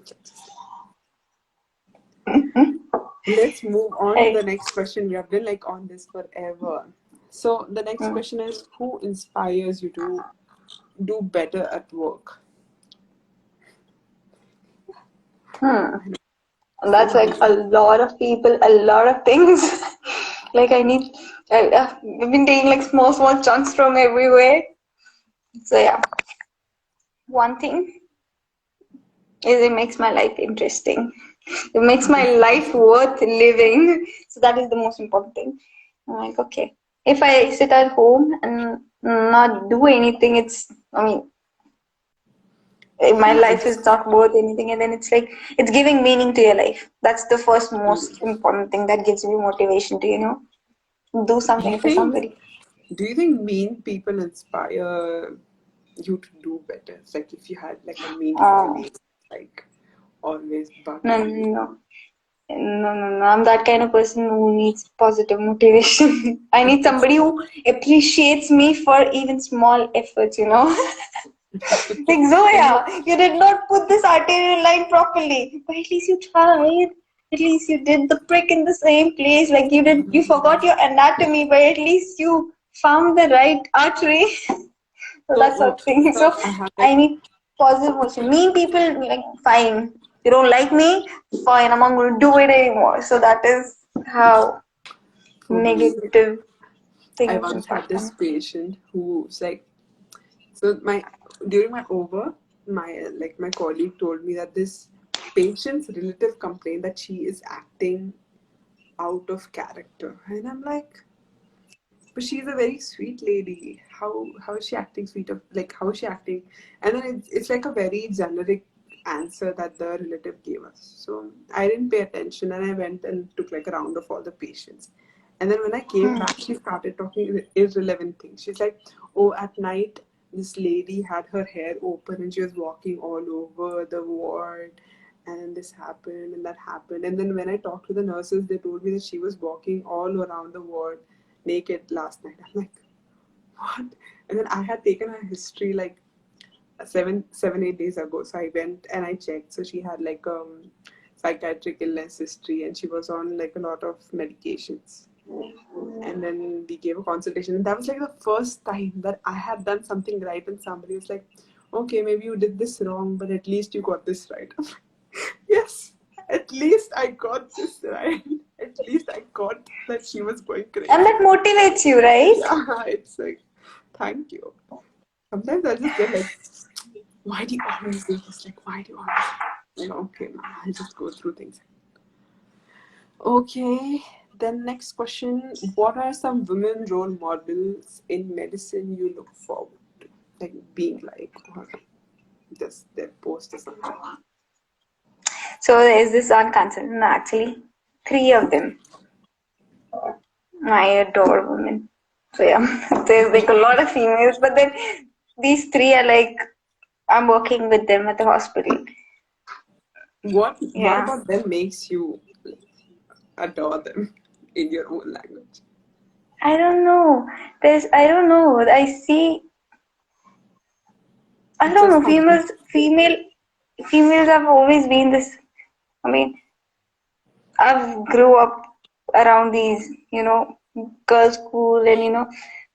Let's move on to the Hey. next question. We have been like on this forever. So the next Mm. question is, who inspires you to do better at work? Hmm. So That's like deep. a lot of people, a lot of things. Like I've been taking like small chunks from everywhere. So yeah, one thing is it makes my life interesting. It makes my life worth living. So that is the most important thing. I'm like, okay, if I sit at home and not do anything, I mean, my Yeah, life is not worth anything. And then it's like, it's giving meaning to your life. That's the first most important thing that gives me motivation to, do do you something for think somebody. do you think mean people inspire you to do better? It's like if you had like a mean Oh, colleague, like always no, bugging you. no, no. No, no, no. I'm that kind of person who needs positive motivation. I need somebody who appreciates me for even small efforts. Like, And you, Zoya, you did not put this arterial line properly, but at least you tried. At least you did the prick in the same place. Like you forgot your anatomy, but at least you found the right artery. So so that's a thing. So I have I like need positive motion. Mean people, like, fine. You don't like me, fine. I'm not going to do it anymore. So that is how for me, negative I things once had impact this them. patient who's like, so my during my over, my colleague told me that this patient's relative complained that she is acting out of character, and I'm like, but she's a very sweet lady. How is she acting sweet of like how is she acting? And then it's like a very generic answer that the relative gave us. So I didn't pay attention, and I went and took like a round of all the patients. And then when I came Hmm. back, she started talking irrelevant things. She's like, "Oh, at night this lady had her hair open and she was walking all over the ward, and this happened and that happened." And then when I talked to the nurses, they told me that she was walking all around the ward naked last night. I'm like, what? And then I had taken her history like 8 days ago. So I went and I checked. So she had like psychiatric illness history, and she was on like a lot of medications. And then we gave a consultation. And that was like the first time that I had done something right, and somebody was like, okay, maybe you did this wrong, but at least you got this right. Yes, at least I got this right. At least I got that she was going And crazy. that motivates you, right? Yeah, it's like, thank you. Sometimes I just get like, why do you always do this? Like, why do you always? Like, okay, man, I'll just go through things. Okay, then next question. What are some women role models in medicine you look forward to? Like being like, or just their post or something. So there's this one consultant, actually, three of them. I adore women. So yeah, there's like a lot of females, but then these three are like, I'm working with them at the hospital. What Yeah. about them makes you adore them in your own language? I don't know. I don't know. I don't Just know. something. Females have always been this. I mean, I've grew up around these, girls' school and,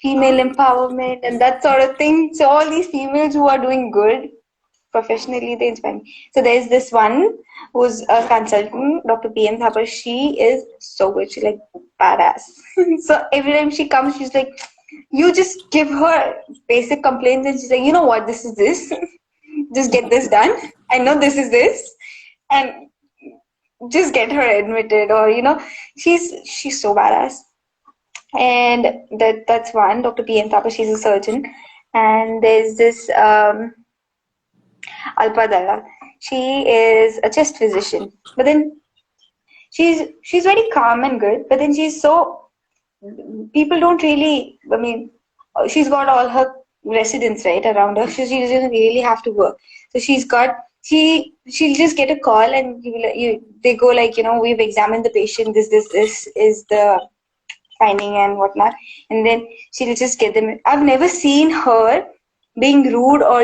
female empowerment and that sort of thing. So all these females who are doing good professionally, they inspire me. So there's this one who's a consultant, Dr. PM Thapar. She is so good. She's like badass. So every time she comes, she's like, you just give her basic complaints and she's like, you know what, this is this. Just get this done. I know this is this. And just get her admitted, or she's so badass. And that's one. Dr. PM Thapa, she's a surgeon. And there's this Alpa Dalla. She is a chest physician, but then she's very calm and good, but then she's so, people don't really, I mean, she's got all her residents right around her, so she doesn't really have to work. So she'll just get a call and they go like, we've examined the patient, this is the finding and whatnot, and then she'll just get them. I've never seen her being rude, or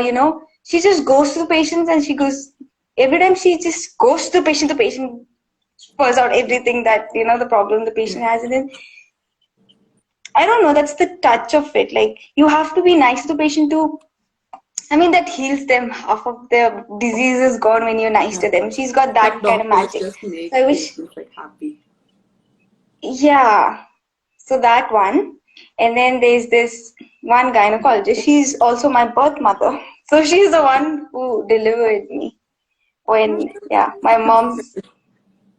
she just goes to the patients and she goes, every time she just goes to the patient spells out everything that, the problem the patient has, and then I don't know, that's the touch of it. Like, you have to be nice to the patient too. I mean, that heals them. Half of their disease is gone when you're nice Yeah. to them. She's got Some that kind of doctors magic. just make So I wish, patients like happy. yeah. So that one. And then there's this one gynecologist. She's also my birth mother. So she's the one who delivered me when, yeah, my mom's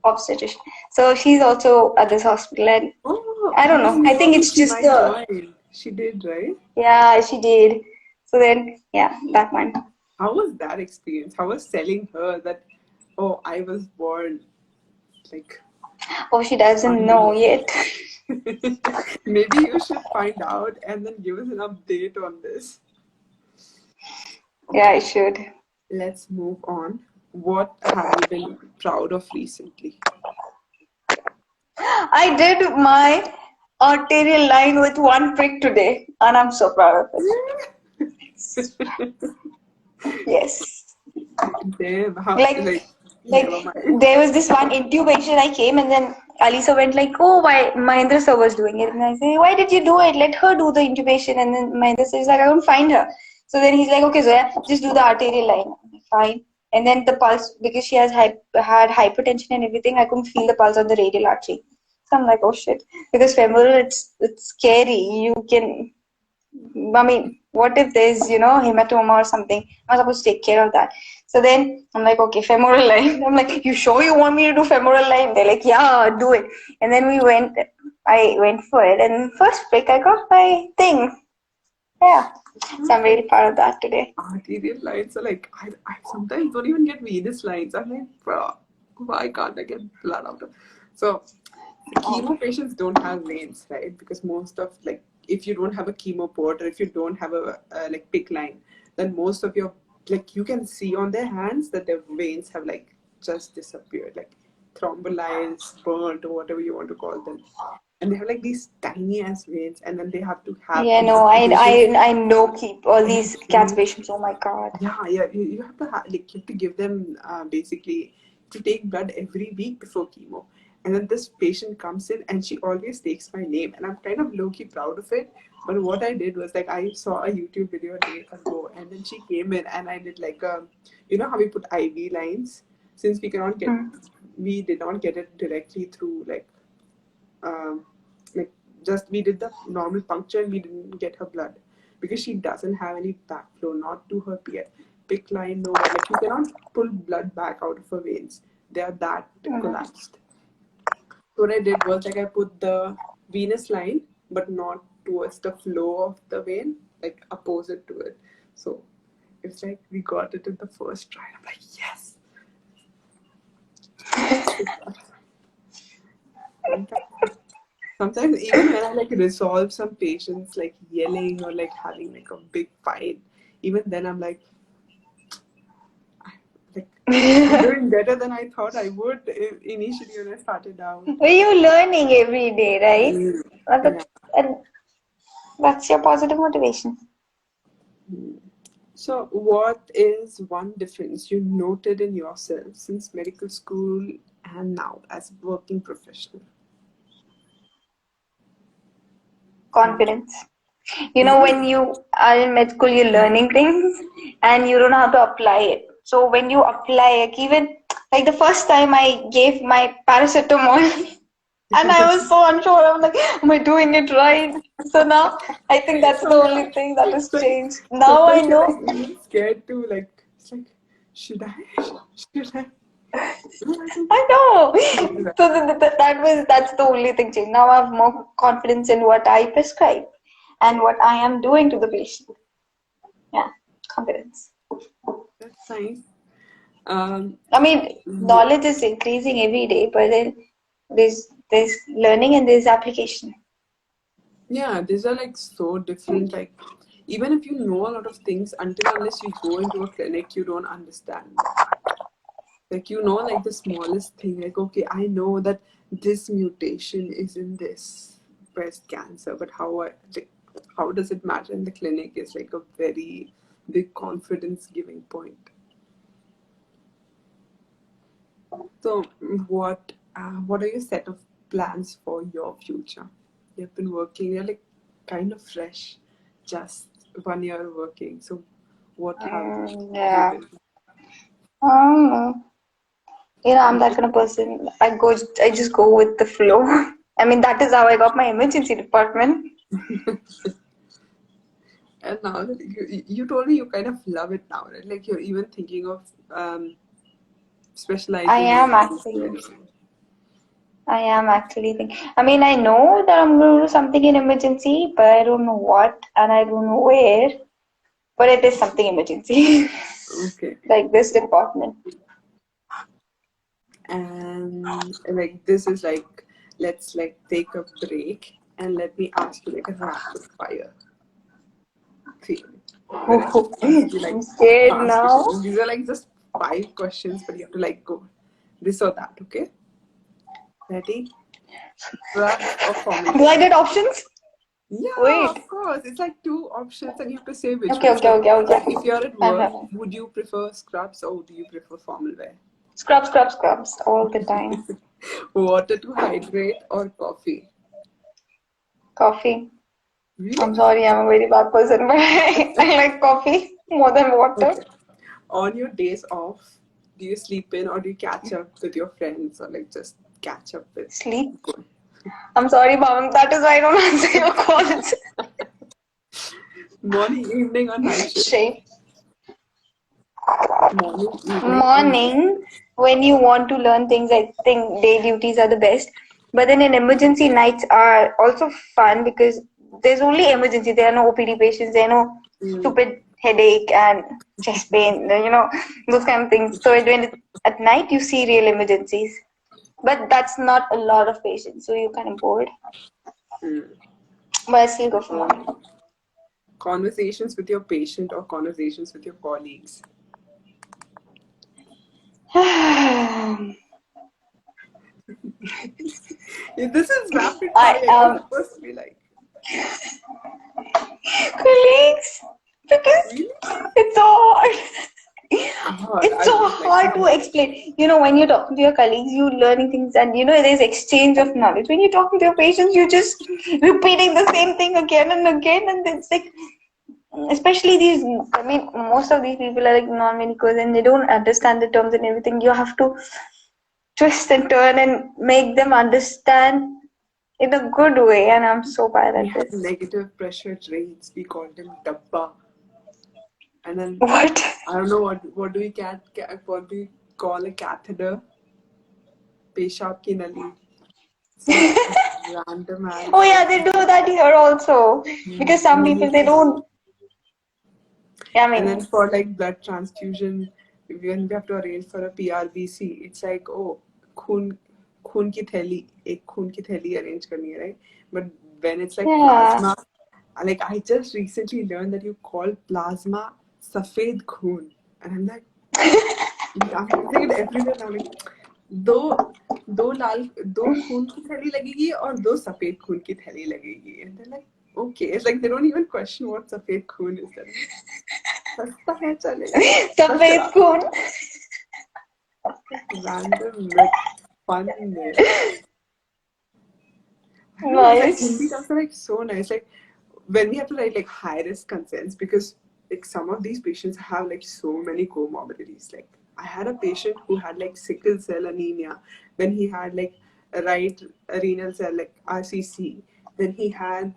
obstetrician. So she's also at this hospital. And Oh, I I don't was know. I think thinking it's she just might the, join. She did, right? yeah, she did. So then, yeah, that one. How was that experience? How was telling her that, oh, I was born like Oh, she doesn't 5 minutes know ago? yet. Maybe you should find out and then give us an update on this. Yeah, I Okay, should. let's move on. What have you been proud of recently? I did my arterial line with one prick today, and I'm so proud of it. Yes. Damn, how, Like, like, like never mind. there was this one intubation I came, and then Alisa went like, "Oh, why Mahendra sir was doing it?" And I say, "Why did you do it? Let her do the intubation." And then Mahendra sir is like, "I don't find her." So then he's like, "Okay, Zoya, just do the arterial line." I'm like, fine. And then the pulse, because she had hypertension and everything, I couldn't feel the pulse on the radial artery. So I'm like, oh shit, because femoral, it's scary. You can, I mean, what if there's, hematoma or something? I'm supposed to take care of that. So then I'm like, okay, femoral line. I'm like, you sure you want me to do femoral line? They're like, yeah, do it. And then I went for it. And first pick, I got my thing. Yeah. So I'm really proud of that today. Arterial lines are like, I sometimes don't even get venous lines. I'm like, bro, why can't I get blood out of? So, the chemo patients don't have veins, right? Because most of, like, if you don't have a chemo port or if you don't have a like PIC line, then most of your, like, you can see on their hands that their veins have like just disappeared, like thrombolized, burnt, or whatever you want to call them. And they have like these tiny ass veins, and then they have to have Yeah, no, investigations I know keep all these cancer every. patients. Oh my God. Yeah. You have to like you have to give them basically to take blood every week before chemo, And then this patient comes in and she always takes my name, and I'm kind of low-key proud of it. But what I did was, like, I saw a YouTube video a day ago, and then she came in and I did like a, you know how we put IV lines? Since Mm. we did not get it directly through um, like just we did the normal puncture and we didn't get her blood because she doesn't have any backflow, not to her PIC line, nowhere. Like you cannot pull blood back out of her veins. They are that Mm. collapsed. So what I did was, like, I put the venous line, but not towards the flow of the vein, like opposite to it. So it's like we got it in the first try. I'm like, yes. Sometimes even when I like resolve some patients like yelling or like having like a big fight, even then I'm like I'm doing better than I thought I would initially when I started out. Well, you're learning every day, right? Mm. Yeah. And that's your positive motivation. So, what is one difference you noted in yourself since medical school and now as a working professional? Confidence. You know, Yeah. when you are in med school, you're learning things and you don't know how to apply it. So when you apply, like even like the first time I gave my paracetamol and I was so unsure. I'm like, am I doing it right? So now I think that's the Oh, yeah. only thing that has So, changed. Now I sometimes you're like know. even scared to like, it's like, should I? Should I? I know. Right. So that's the only thing changed. Now I have more confidence in what I prescribe and what I am doing to the patient. Yeah, confidence. That's nice. Um, I mean, knowledge is increasing every day, but then there's learning and there's application. yeah, these are like so different. Like, even if you know a lot of things, until unless you go into a clinic, you don't understand them. Like, like the smallest thing, like, okay, I know that this mutation is in this breast cancer, but how does it matter in the clinic is like a very big confidence giving point. So, what are your set of plans for your future? You've been working, you're like kind of fresh, just 1 year working. So, what have you Yeah. been? Um, I'm that kind of person. I just go with the flow. I mean, that is how I got my emergency department. And now that you told me you kind of love it now, right? Like you're even thinking of I specializing in am emergency actually. medicine. I am actually thinking. I mean, I know that I'm going to do something in emergency, but I don't know what and I don't know where. But it is something emergency, Okay. like this department. And like this is like, let's like take a break and let me ask you like a rapid fire thing where I just ask you like I'm scared fast now. questions. These are like just 5 questions, but you have to like go this or that, okay? Ready? Scrubs or Do I formula? get options? Yeah, Wait. of course. It's like two options and you have to say which Okay, one. okay, So, okay, okay. like if you're at Fine, work, fine, fine. would you prefer scrubs or do you prefer formal wear? Scrub, scrub, scrubs all the time. Water to hydrate or coffee? Coffee. Really? I'm sorry, I'm a very bad person, but I like coffee more than water. Okay. On your days off, do you sleep in or do you catch up with your friends or like just catch up with Sleep. people? I'm sorry, Bhavan. That is why I don't answer your calls. Morning, evening, or night shift? Shame. Morning, evening, or night? Morning, when you want to learn things, I think day duties are the best. But then in emergency, nights are also fun because there's only emergency. There are no OPD patients. There are no Mm, stupid headache and chest pain. Those kind of things. So when at night, you see real emergencies. But that's not a lot of patients, so you're kind of bored. mm. But I still go for So, morning. conversations with your patient or conversations with your colleagues? I If this is rapid fire, you're am supposed to be like, colleagues because really? it's so hard. God, It's so hard to explain. When you're talking to your colleagues, you're learning things, and there's exchange of knowledge. When you're talking to your patients, you're just repeating the same thing again and again, and it's like, especially these. I mean, most of these people are like non-medicals, and they don't understand the terms and everything. You have to twist and turn and make them understand in a good way, and I'm so bad We at have this. negative pressure trains. We call them dabba. And then What? I don't know what do we call a catheter? Peshab ki nali. Some random ass. Oh yeah, they do that here also. Because some And then people, they don't. I and then mean, for like blood transfusion, when we have to arrange for a PRBC, it's like, oh, खून खून की थैली एक खून की थैली arrange करनी है, right? But when it's like yeah. plasma, like I just recently learned that you call plasma सफेद खून, and I'm like, I'm using it everywhere now. Like, दो खून की थैली लगेगी और दो सफेद खून की थैली लगेगी, and they're like, okay, it's like they don't even question what सफेद खून is. सस्ता है चलेगा, बस सफेद चला खून. random myth, fun myth. I don't know, it's like Hindi Nice. terms are like so nice. Like when we have to write like high risk consents, because like some of these patients have like so many comorbidities. Like I had a patient who had like sickle cell anemia, then he had like right renal cell like RCC, then he had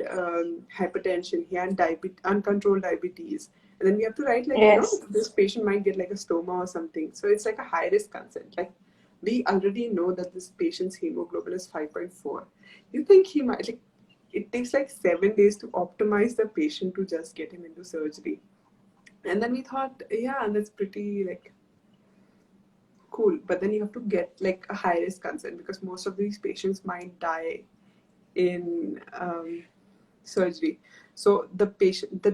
hypertension, he had uncontrolled diabetes, and then we have to write like, Yes. this patient might get like a stoma or something. So it's like a high risk consent. Like we already know that this patient's hemoglobin is 5.4. You think he might like, it takes like 7 days to optimize the patient to just get him into surgery. And then we thought, yeah, that's pretty like cool. But then you have to get like a high risk consent because most of these patients might die in surgery. So the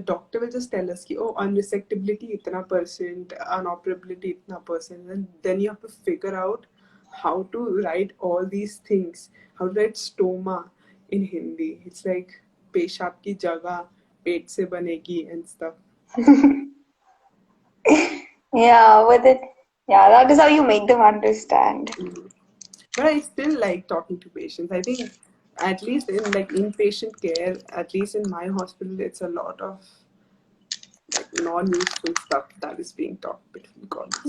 doctor will just tell us, oh, unresectability itna percent, unoperability itna percent, and then you have to figure out how to write all these things. How to write stoma in Hindi. It's like पेशाब की जगह पेट से बनेगी and stuff. Yeah, that is how you make them understand. But I still like talking to patients. I think at least in like inpatient care, at least in my hospital, it's a lot of like non-useful stuff that is being talked between colleagues.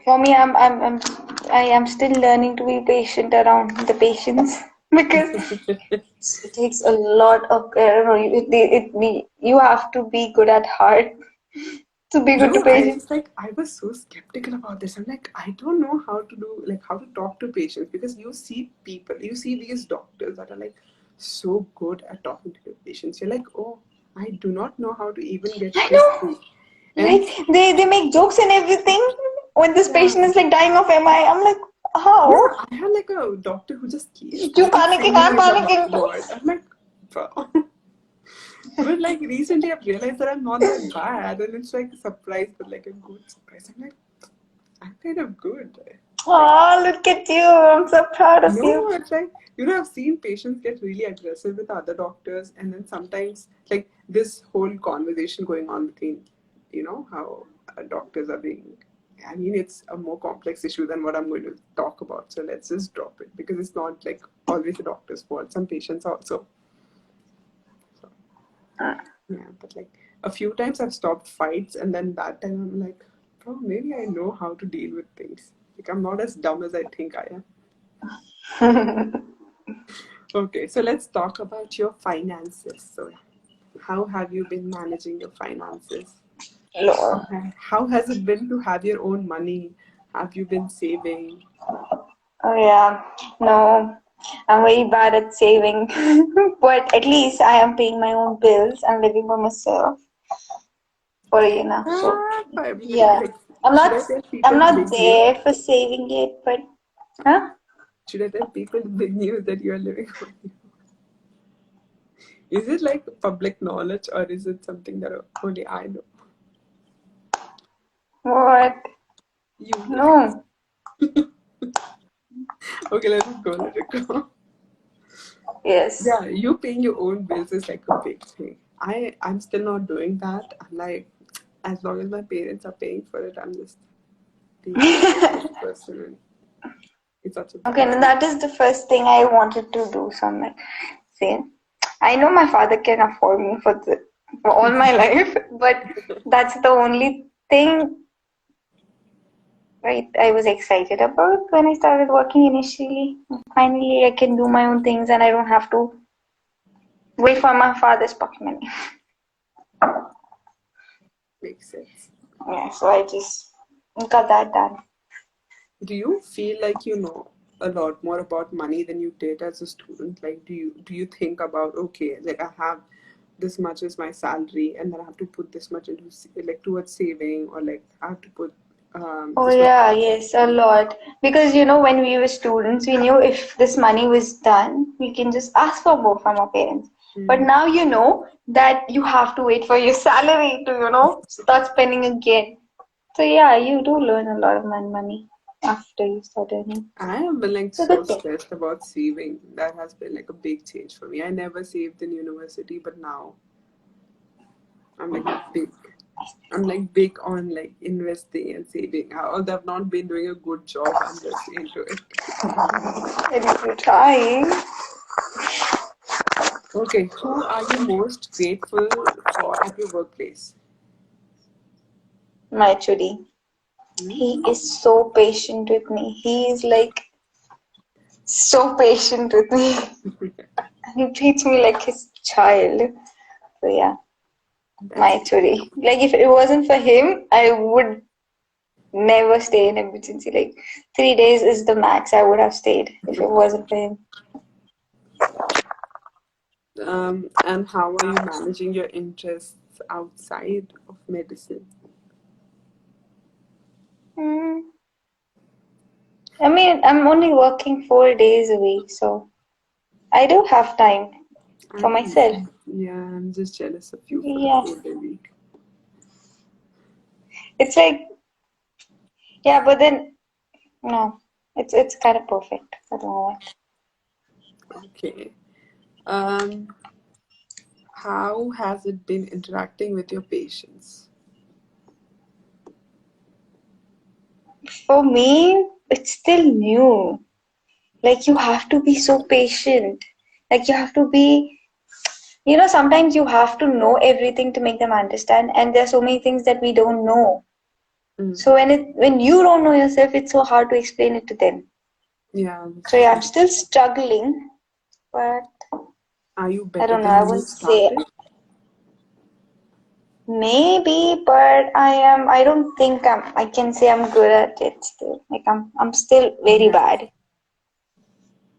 For me, I am still learning to be patient around the patients because it takes a lot of care. You have to be good at heart to be good to patients. I was so skeptical about this. I'm like, I don't know how to do like how to talk to patients because you see these doctors that are like so good at talking to the patients. You're like, oh, I do not know how to even get I this know. through. And Like they make jokes and everything. When this yeah, patient is like dying of MI, I'm like, yeah, how? I had like a doctor who just You started panicking? singing I'm in the panicking too. ward. I'm like, bro. But like recently I've realized that I'm not that bad, and it's like a surprise, but like a good surprise. I'm like, I'm kind of good. Like, Oh, look at you! I'm so proud of you. no, it's like, I've seen patients get really aggressive with other doctors, and then sometimes, like, this whole conversation going on between, how doctors are being. I mean, it's a more complex issue than what I'm going to talk about, so let's just drop it because it's not like always the doctor's fault. Some patients also. So, yeah, but like a few times I've stopped fights, and then that time I'm like, bro, maybe I know how to deal with things. Like, I'm not as dumb as I think I am. Okay, so let's talk about your finances. So, how have you been managing your finances? Lord. How has it been to have your own money? Have you been saving? Oh yeah. No, I'm very bad at saving, but at least I am paying my own bills. I'm living by myself for a year now. So yeah, Like, I'm should not I tell I'm people the not big news? there for saving it, but huh? Should I tell people the big news that you are living on? Is it like public knowledge or is it something that only I know? What? You. No. Okay, let it go, let it go. Yes. Yeah, you paying your own bills is like a big thing. I'm still not doing that. I'm like, as long as my parents are paying for it, I'm just take it personally. It's such a Okay, bad now thing. that is the first thing I wanted to do. So I'm like, see, I know my father can afford me for all my life, but that's the only thing, right, I was excited about when I started working initially. Finally, I can do my own things and I don't have to wait for my father's pocket money. Makes sense. Yeah, so I just got that done. Do you feel like you know a lot more about money than you did as a student? Like, do you think about, okay, like I have this much as my salary, and then I have to put this much into like towards saving, or like I have to put Oh this much. yeah, yes, a lot. Because when we were students, we knew if this money was done, we can just ask for more from our parents. But Mm. now you know that you have to wait for your salary to, start spending again. So yeah, you do learn a lot of money after you start earning. I have been like It's a so good thing. stressed about saving. That has been like a big change for me. I never saved in university, but now I'm like big. I'm like big on like investing and saving. Although I've not been doing a good job, I'm just into it. At least you're trying. Okay, who are you most grateful for at your workplace? My Chudi. He Hmm. is so patient with me. He is like so patient with me. He treats me like his child. So yeah, That's my Chudi. Like if it wasn't for him, I would never stay in emergency. Like 3 days is the max I would have stayed if it wasn't for him. and how are you managing your interests outside of medicine? Mm. I mean, I'm only working 4 days a week, so I do have time for I'm myself. yeah, I'm just jealous of you for the Yeah, 4 day week. it's like yeah, but then no, it's kind of perfect at the moment. Okay. Um, how has it been interacting with your patients? For me, it's still new. Like you have to be so patient. Like you have to be, sometimes you have to know everything to make them understand, and there are so many things that we don't know. Mm. So when you don't know yourself, it's so hard to explain it to them. Yeah, So that's yeah, true. I'm still struggling, but Are you I better don't know. than I when you wouldn't say started? maybe, but I don't think I can say I'm good at it still. Like I'm still very Yeah. bad.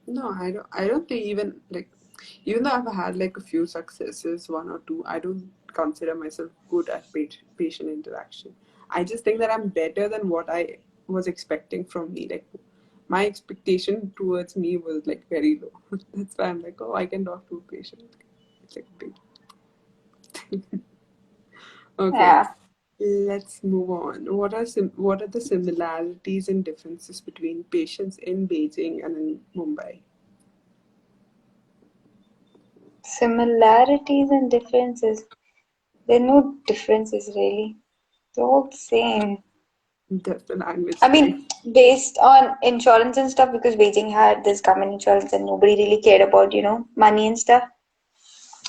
No, I don't think even though I've had like a few successes, one or two, I don't consider myself good at patient interaction. I just think that I'm better than what I was expecting from me. Like my expectation towards me was like very low. That's why I'm like, oh, I can talk to a patient. It's like big. Okay, Yeah. let's move on. What are the similarities and differences between patients in Beijing and in Mumbai? Similarities and differences. There are no differences really. They're all the same. That's the language I thing. mean, based on insurance and stuff, because Beijing had this government insurance and nobody really cared about, money and stuff.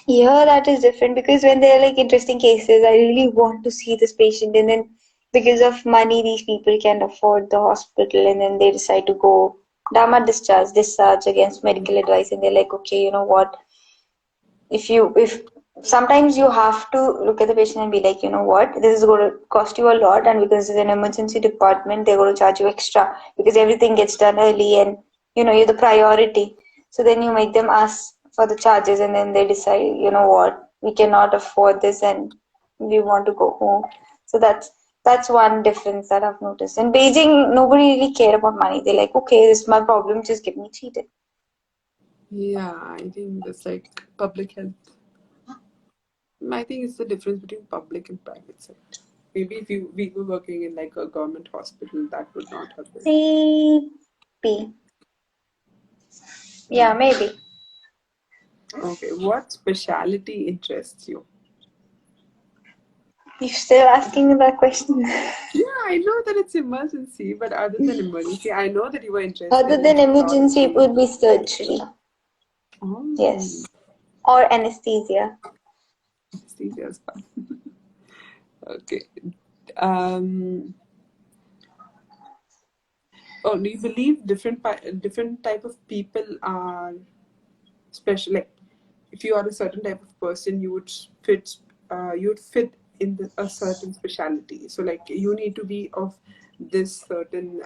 Yeah, that is different because when there are like interesting cases, I really want to see this patient, and then because of money, these people can't afford the hospital, and then they decide to go Dharma discharge against medical advice, and they're like, okay, you know what? If sometimes you have to look at the patient and be like, you know what, this is going to cost you a lot, and because it's an emergency department, they're going to charge you extra because everything gets done early, and you're the priority. So then you make them ask for the charges, and then they decide, you know what, we cannot afford this, and we want to go home. So that's one difference that I've noticed. In Beijing, nobody really cared about money. They're like, okay, this is my problem, just give me treated. Yeah, I think that's like public health. I think it's the difference between public and private sector. Maybe if we were working in like a government hospital, that would not have been. Maybe. Yeah, maybe. Okay, what specialty interests you? You're still asking me that question? Yeah, I know that it's emergency, but other than emergency, I know that you were Other interested in than emergency, it neurology. would be surgery. Oh, Yes. Or anesthesia. anesthesia is fun. Okay. Um, oh, do you believe different type of people are special? Like, if you are a certain type of person, you would fit in a certain specialty. So, like, you need to be of this certain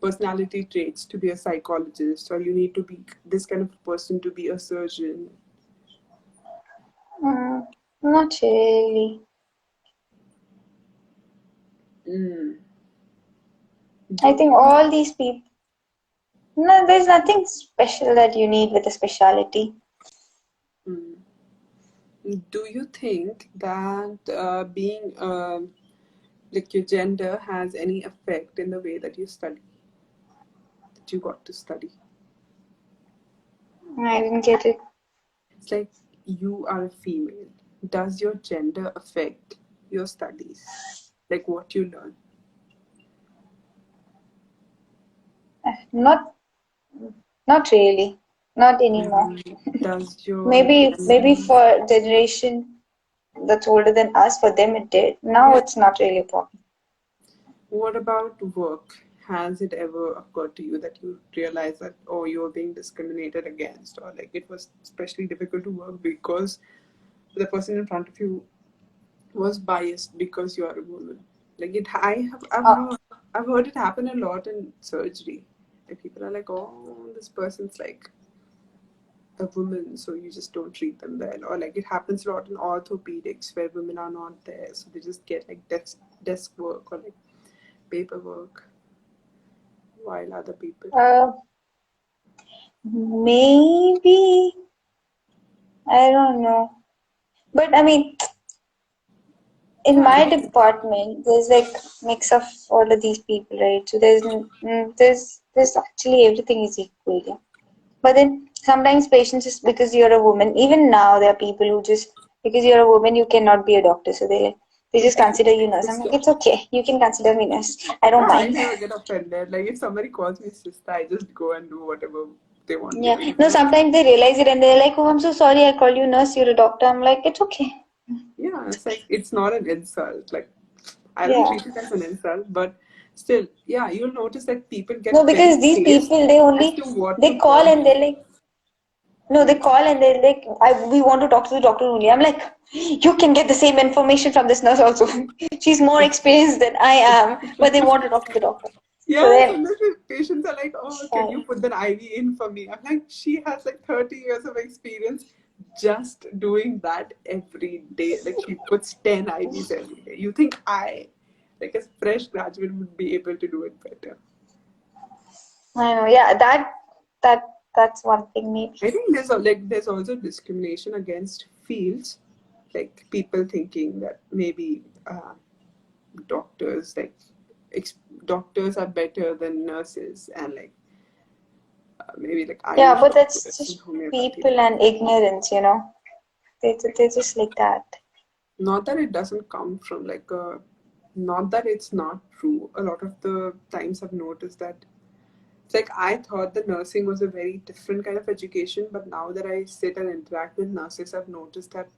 personality traits to be a psychologist, or you need to be this kind of person to be a surgeon. Mm, not really. Mm. I Do think you all these people. No, there's nothing special that you need with a specialty. mm, do you think that being like your gender has any effect in the way that you study, that you got to study? I didn't get it. It's like you are a female. Does your gender affect your studies? Like what you learn? Not, not really. Not anymore. Does your Maybe gender? for generation that's older than us, for them it did. Now Yeah. it's not really a problem. What about work? Has it ever occurred to you that you realize that, oh, you're being discriminated against, or like it was especially difficult to work because the person in front of you was biased because you are a woman? Like Uh, I've heard it happen a lot in surgery. Like people are like, oh, this person's like a woman, so you just don't treat them well. Or like it happens a lot in orthopedics where women are not there, so they just get like desk work or like paperwork while other people. uh, maybe, I don't know. But I mean, in Yeah, I my mean, department, there's like mix of all of these people, right? So there's actually everything is equal. Yeah. But then sometimes patients just because you're a woman, even now there are people who just because you're a woman you cannot be a doctor, so they just consider you nurse. I'm like, it's okay, you can consider me nurse. I don't yeah, I mind. never get offended. Like if somebody calls me sister, I just go and do whatever they want me Yeah. to do. No, sometimes they realize it and they're like, oh, I'm so sorry, I called you nurse. You're a doctor. I'm like, it's okay. Yeah, it's like it's not an insult. Like I don't Yeah. treat it as an insult, but still, yeah, you'll notice that people No, get very because these pissed people they as only to what they to call call and you. they're like, no, they call and they're like, we want to talk to the doctor only. I'm like, you can get the same information from this nurse also. She's more experienced than I am, but they want to talk to the doctor. So Yeah, then, sometimes the patients are like, "Oh, can you fine. put that IV in for me?" I'm like, "She has like 30 years of experience just doing that every day. Like she puts 10 IVs every day. You think I, like a fresh graduate, would be able to do it better?" I know, yeah, that that's one thing maybe. I think there's also discrimination against fields, like people thinking that maybe doctors like doctors are better than nurses, and like maybe like Yeah, Ayush but that's doctors and just homeopathy people doctors. and ignorance, you know. They're just like that. Not that it doesn't come from like a, not that it's not true. A lot of the times I've noticed that it's like I thought the nursing was a very different kind of education, but now that I sit and interact with nurses, I've noticed that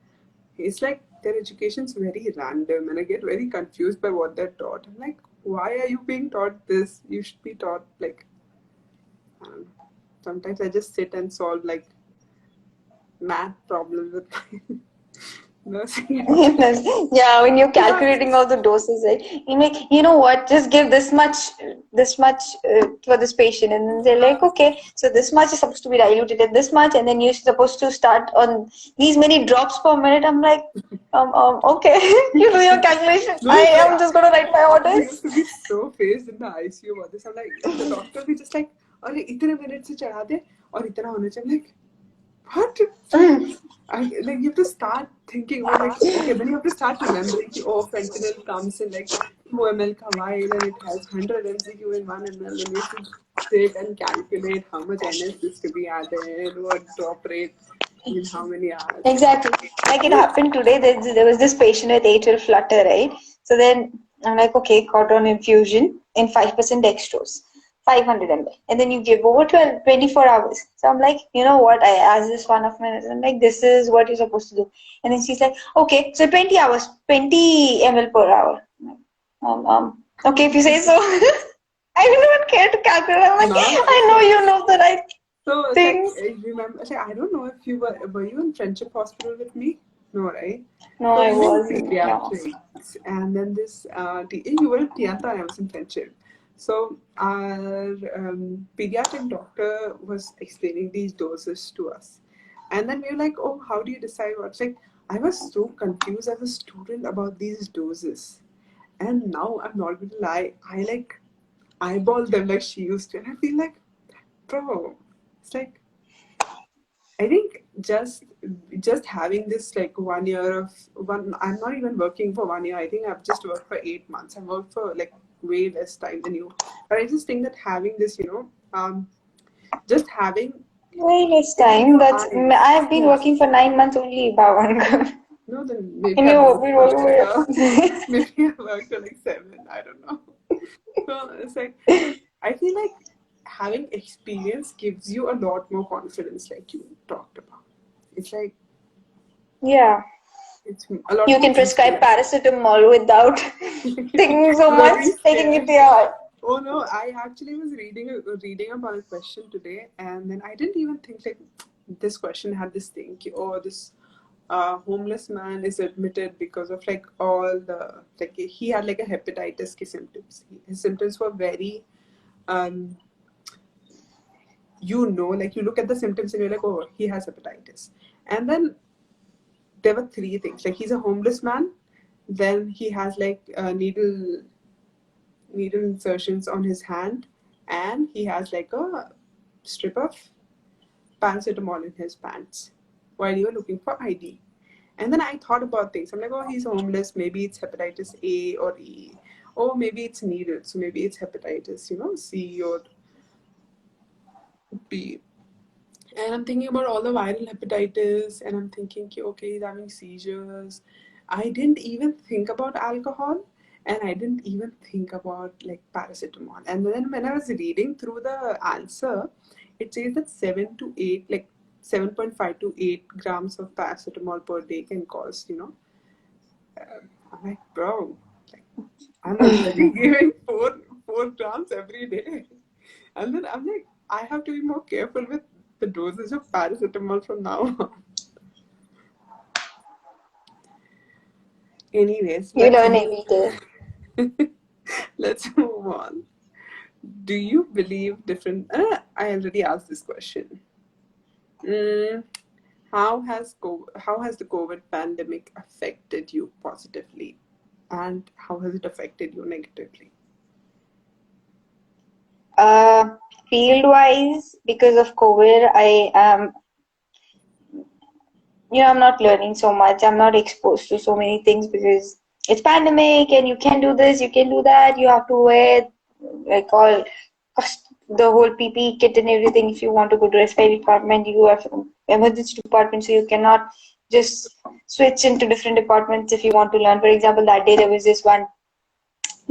it's like their education's very random, and I get very confused by what they're taught. I'm like, why are you being taught this? You should be taught like, I don't know. Sometimes I just sit and solve like math problems with my nursing education. Yeah, when you're Yeah, calculating all the doses, right? You make, you know what? Just give this much for this patient, and then they're like, okay, so this much is supposed to be diluted in this much, and then you're supposed to start on these many drops per minute. I'm like, okay, you do your calculation. no, I it's like am just gonna write my I orders. used to be so phased in the ICU about this. I'm like, the doctor be just like, अरे इतने minute से चढ़ा दे और इतना होना चाहिए. I'm like, what? Like you have to start thinking about like okay, then you have to start remembering कि, oh, fentanyl comes in like 2 ml ka vial and it has 100 MCQ in 1 ml, and you have to sit and calculate how much NS is to be added, what drop rate. in how many hours? Exactly. Like it happened today. There was this patient with atrial flutter, right? So then I'm like, okay, got on infusion in 5% dextrose, 500 ml. And then you give over 24 hours. So I'm like, you know what? I asked this one of my nurses, I'm like, this is what you're supposed to do. And then she's like, okay, so 20 hours, 20 ml per hour. Okay, if you say so. I don't care to calculate. I'm like, Not I know you know the right so it's like things. remember. Like, I don't know if you were you in Friendship Hospital with me? No, right? No, So I we were in wasn't. No. pediatrics, and then this you were at Tianta and I was in Friendship. So our pediatric doctor was explaining these doses to us, and then we were like, "Oh, how do you decide what's like?" I was so confused as a student about these doses, and now I'm not gonna lie, I like eyeball them like she used to, and I feel like, bro, it's like I think just having this like 1 year of one. I'm not even working for 1 year. I think I've just worked for 8 months. I've worked for like way less time than you. But I just think that having this, just having Very less in time. your That's eyes. I've been Yeah. working for 9 months only, Bhavan. No, then maybe And I've you worked we for work like with maybe I've worked for like 7. I don't know. So it's like I feel like having experience gives you a lot more confidence, like you talked about. It's like yeah. it's a lot You more can prescribe easier. paracetamol without thinking so Without much, being taking it scared. to your heart. Oh no, I actually was reading about a question today, and then I didn't even think like this question had this thing. Oh, this homeless man is admitted because of like all the like he had like a hepatitis K symptoms. His symptoms were very um like you look at the symptoms and you're like, oh, he has hepatitis. And then there were three things. Like he's a homeless man, then he has like needle insertions on his hand, and he has like a strip of paracetamol in his pants while you were looking for ID. And then I thought about things. I'm like, oh, he's homeless. Maybe it's hepatitis A or E. Or maybe it's needles. So maybe it's hepatitis, C or B. And I'm thinking about all the viral hepatitis, and I'm thinking, okay, he's having seizures. I didn't even think about alcohol, and I didn't even think about like paracetamol. And then when I was reading through the answer, it says that 7.5 to 8 grams of paracetamol per day can cause, I'm like, bro, like, I'm already giving 4 grams every day. And then I'm like, I have to be more careful with the dosage of paracetamol from now on. Anyways, You learn every day. let's move on. Do you believe different? I already asked this question. Mm, how has the COVID pandemic affected you positively, and how has it affected you negatively? Uh, Field wise, because of COVID, I am I'm not learning so much. I'm not exposed to so many things because it's pandemic and you can do this, you can do that. You have to wear like all the whole PPE kit and everything. If you want to go to respiratory department, you have emergency department, so you cannot just switch into different departments if you want to learn. For example, that day there was this one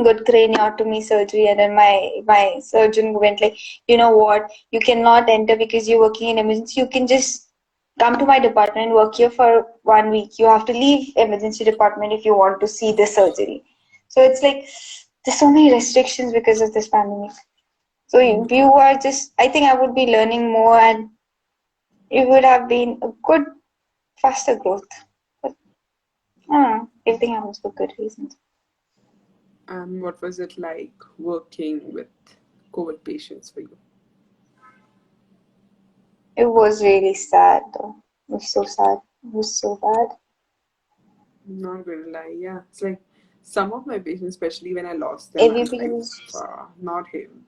good craniotomy surgery, and then my surgeon went like, you know what, you cannot enter because you're working in emergency. You can just come to my department and work here for 1 week. You have to leave emergency department if you want to see the surgery. So it's like there's so many restrictions because of this pandemic. So you are just, I think I would be learning more, and it would have been a good faster growth. But I don't know, everything happens for good reasons. And what was it like working with COVID patients for you? It was really sad though. It was so sad. It was so bad. Not gonna lie, yeah. It's like some of my patients, especially when I lost them, I'm Everybody like, was, not him.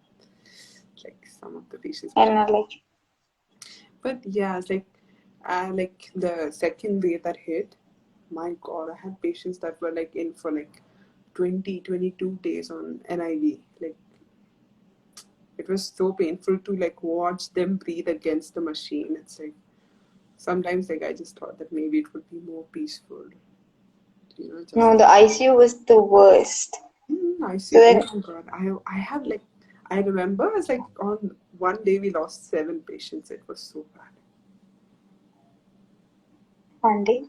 Like some of the patients were and like, not like, but yeah, it's like the second wave that hit, my God, I had patients that were like in for like 20, 22 days on NIV. Like it was so painful to like watch them breathe against the machine. It's like, sometimes like I just thought that maybe it would be more peaceful, No, just the ICU was the worst. I So see. Oh then my God, I have like I remember it's like on one day we lost 7 patients. It was so bad. one day,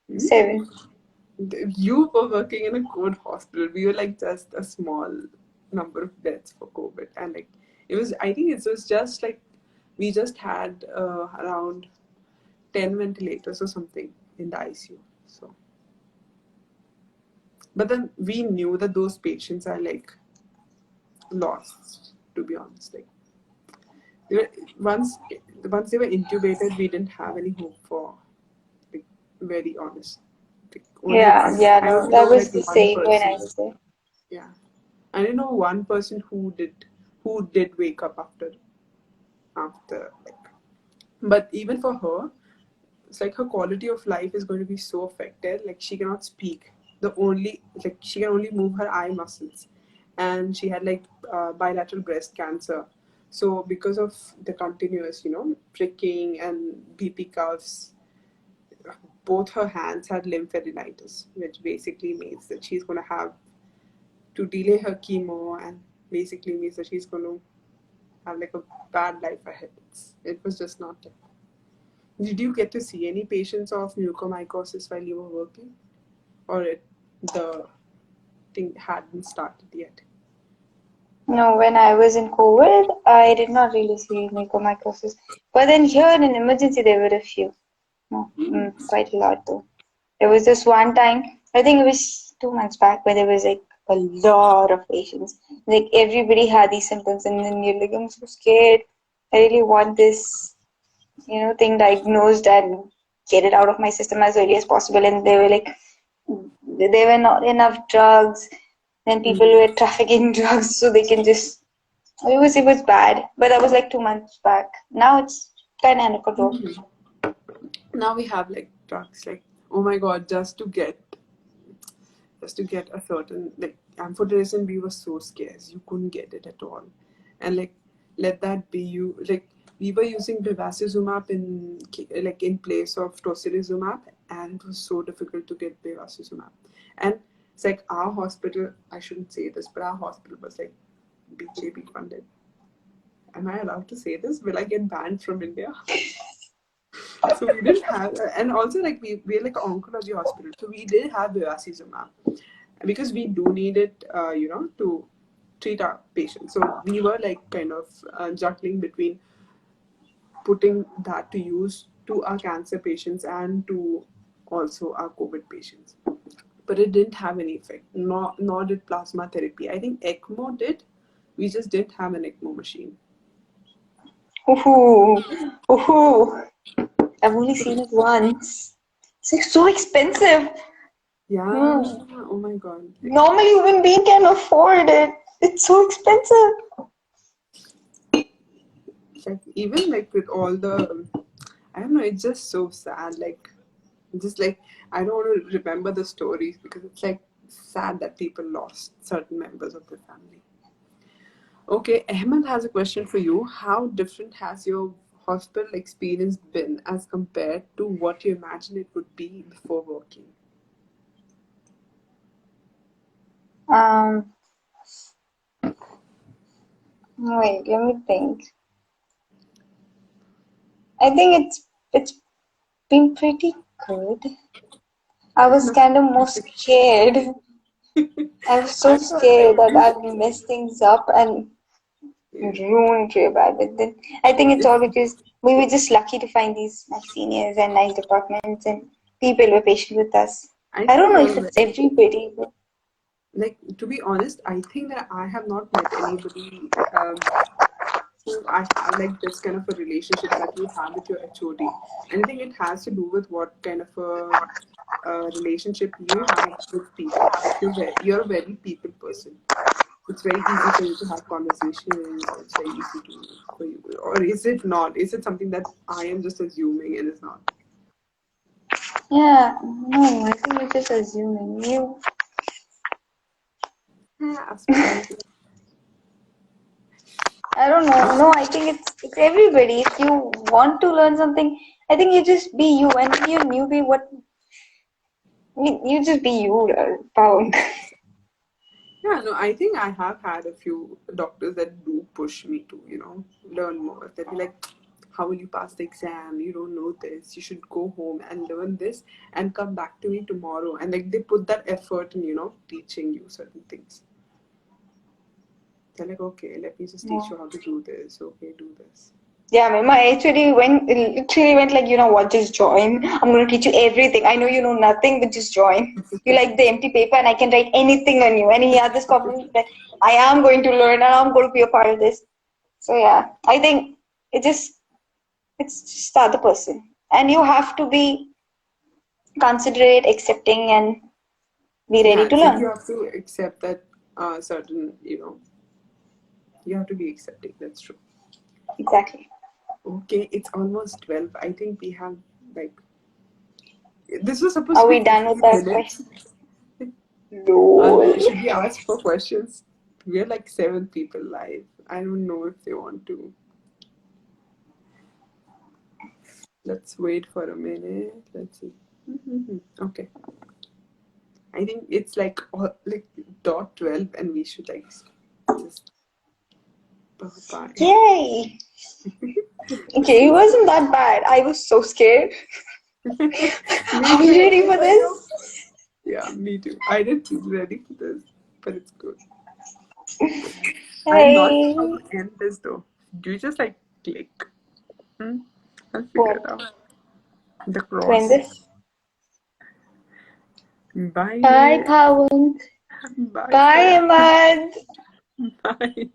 Hmm? 7. You were working in a good hospital. We were like just a small number of deaths for COVID, and like it was. I think it was just like we just had around 10 ventilators or something in the ICU. So, but then we knew that those patients are like lost. To be honest, like they were, once once they were intubated, we didn't have any hope for, like, very honest. Like, only Yeah, one. yeah, I no, only that know was like the one same when I person. was there. Yeah, I didn't know one person who did wake up after like, but even for her, it's like her quality of life is going to be so affected. Like she cannot speak. The only like she can only move her eye muscles, and she had like bilateral breast cancer. So because of the continuous, pricking and BP cuffs, both her hands had lymphadenitis, which basically means that she's going to have to delay her chemo, and basically means that she's going to have like a bad life ahead. It was just not. Did you get to see any patients of mucormycosis while you were working, or the thing hadn't started yet? No, when I was in COVID, I did not really see mucormycosis. But then here in emergency, there were a few. No, quite a lot though. There was this one time, I think it was 2 months back, where there was like a lot of patients. Like everybody had these symptoms, and then you're like, I'm so scared. I really want this, thing diagnosed and get it out of my system as early as possible. And they were like, there were not enough drugs. Then people Mm. were trafficking drugs so they can just. It was bad, but that was like 2 months back. Now it's kind of under control. Mm. Now we have like drugs, like, oh my God, just to get a certain, like, amphotericin B was so scarce, you couldn't get it at all, and like let that be you, like we were using bevacizumab in place of tocilizumab, and it was so difficult to get bevacizumab, and it's like our hospital, I shouldn't say this, but our hospital was like BJP funded. Am I allowed to say this? Will I get banned from India? So we didn't have, and also like we're like an oncology hospital, so we did have bevacizumab because we do need it, to treat our patients. So we were like kind of juggling between putting that to use to our cancer patients and to also our COVID patients. But it didn't have any effect. Nor did plasma therapy. I think ECMO did. We just didn't have an ECMO machine. Ooh, ooh. I've only seen it once. It's like so expensive. Yeah. Hmm. Oh my God. Normally, human being can afford it. It's so expensive. Like even like with all the, I don't know, it's just so sad. Like just like I don't want to remember the stories because it's like sad that people lost certain members of their family. Okay, Ahmed has a question for you. How different has your hospital experience been as compared to what you imagined it would be before working? Um, Wait, let me think. I think it's been pretty good. I was Nothing kind of more specific. scared. I was so I thought like scared that you. I'd mess things up and Yeah. ruin it real bad. But then I think it's It's, all because we were just lucky to find these nice seniors and nice departments and people were patient with us. I I don't think know you're if a it's very, everybody, but like, to be honest, I think that I have not met anybody who I have like this kind of a relationship that you have with your HOD. And I think it has to do with what kind of a relationship you have with people. Like you're a very people person. It's very easy for you to have conversations. It's very easy for you. Or is it not? Is it something that I am just assuming and is not? yeah, no, I think you're just assuming. Yeah, I suppose. I don't know. No, I think it's everybody. If you want to learn something, I think you just be you, and when you're newbie, you just be you, Pawang. Yeah, no, I think I have had a few doctors that do push me to, learn more. They'll be like, how will you pass the exam? You don't know this. You should go home and learn this and come back to me tomorrow. And like they put that effort in, teaching you certain things. They're like, okay, let me just teach you how to do this. Okay, do this. Yeah, I mean, my HOD literally went like, you know what, just join. I'm going to teach you everything. I know you know nothing, but just join. You like the empty paper and I can write anything on you. And he had this confidence that I am going to learn and I'm going to be a part of this. So yeah, I think it's just the other person. And you have to be considerate, accepting, and be ready Yeah, to so you learn. have to accept that certain, you have to be accepting. That's true. Exactly. Okay, it's almost 12. I think we have like this was supposed Are to be we done 15 with our minutes. question? No. Should we ask for questions? We're like 7 people live. I don't know if they want to. Let's wait for a minute. Let's see. Okay. I think it's like dot 12 and we should like just bye. Yay! Okay, it wasn't that bad. I was so scared. Are you ready for this? Yeah, me too. I didn't feel ready for this, but it's good. I'm not sure how Hey. to end this though. Do you just like click? I'll figure it What? out. The To end cross. this? Bye, Bye, guys. Pawang. Bye, Bye, Freya. Ahmad. Bye.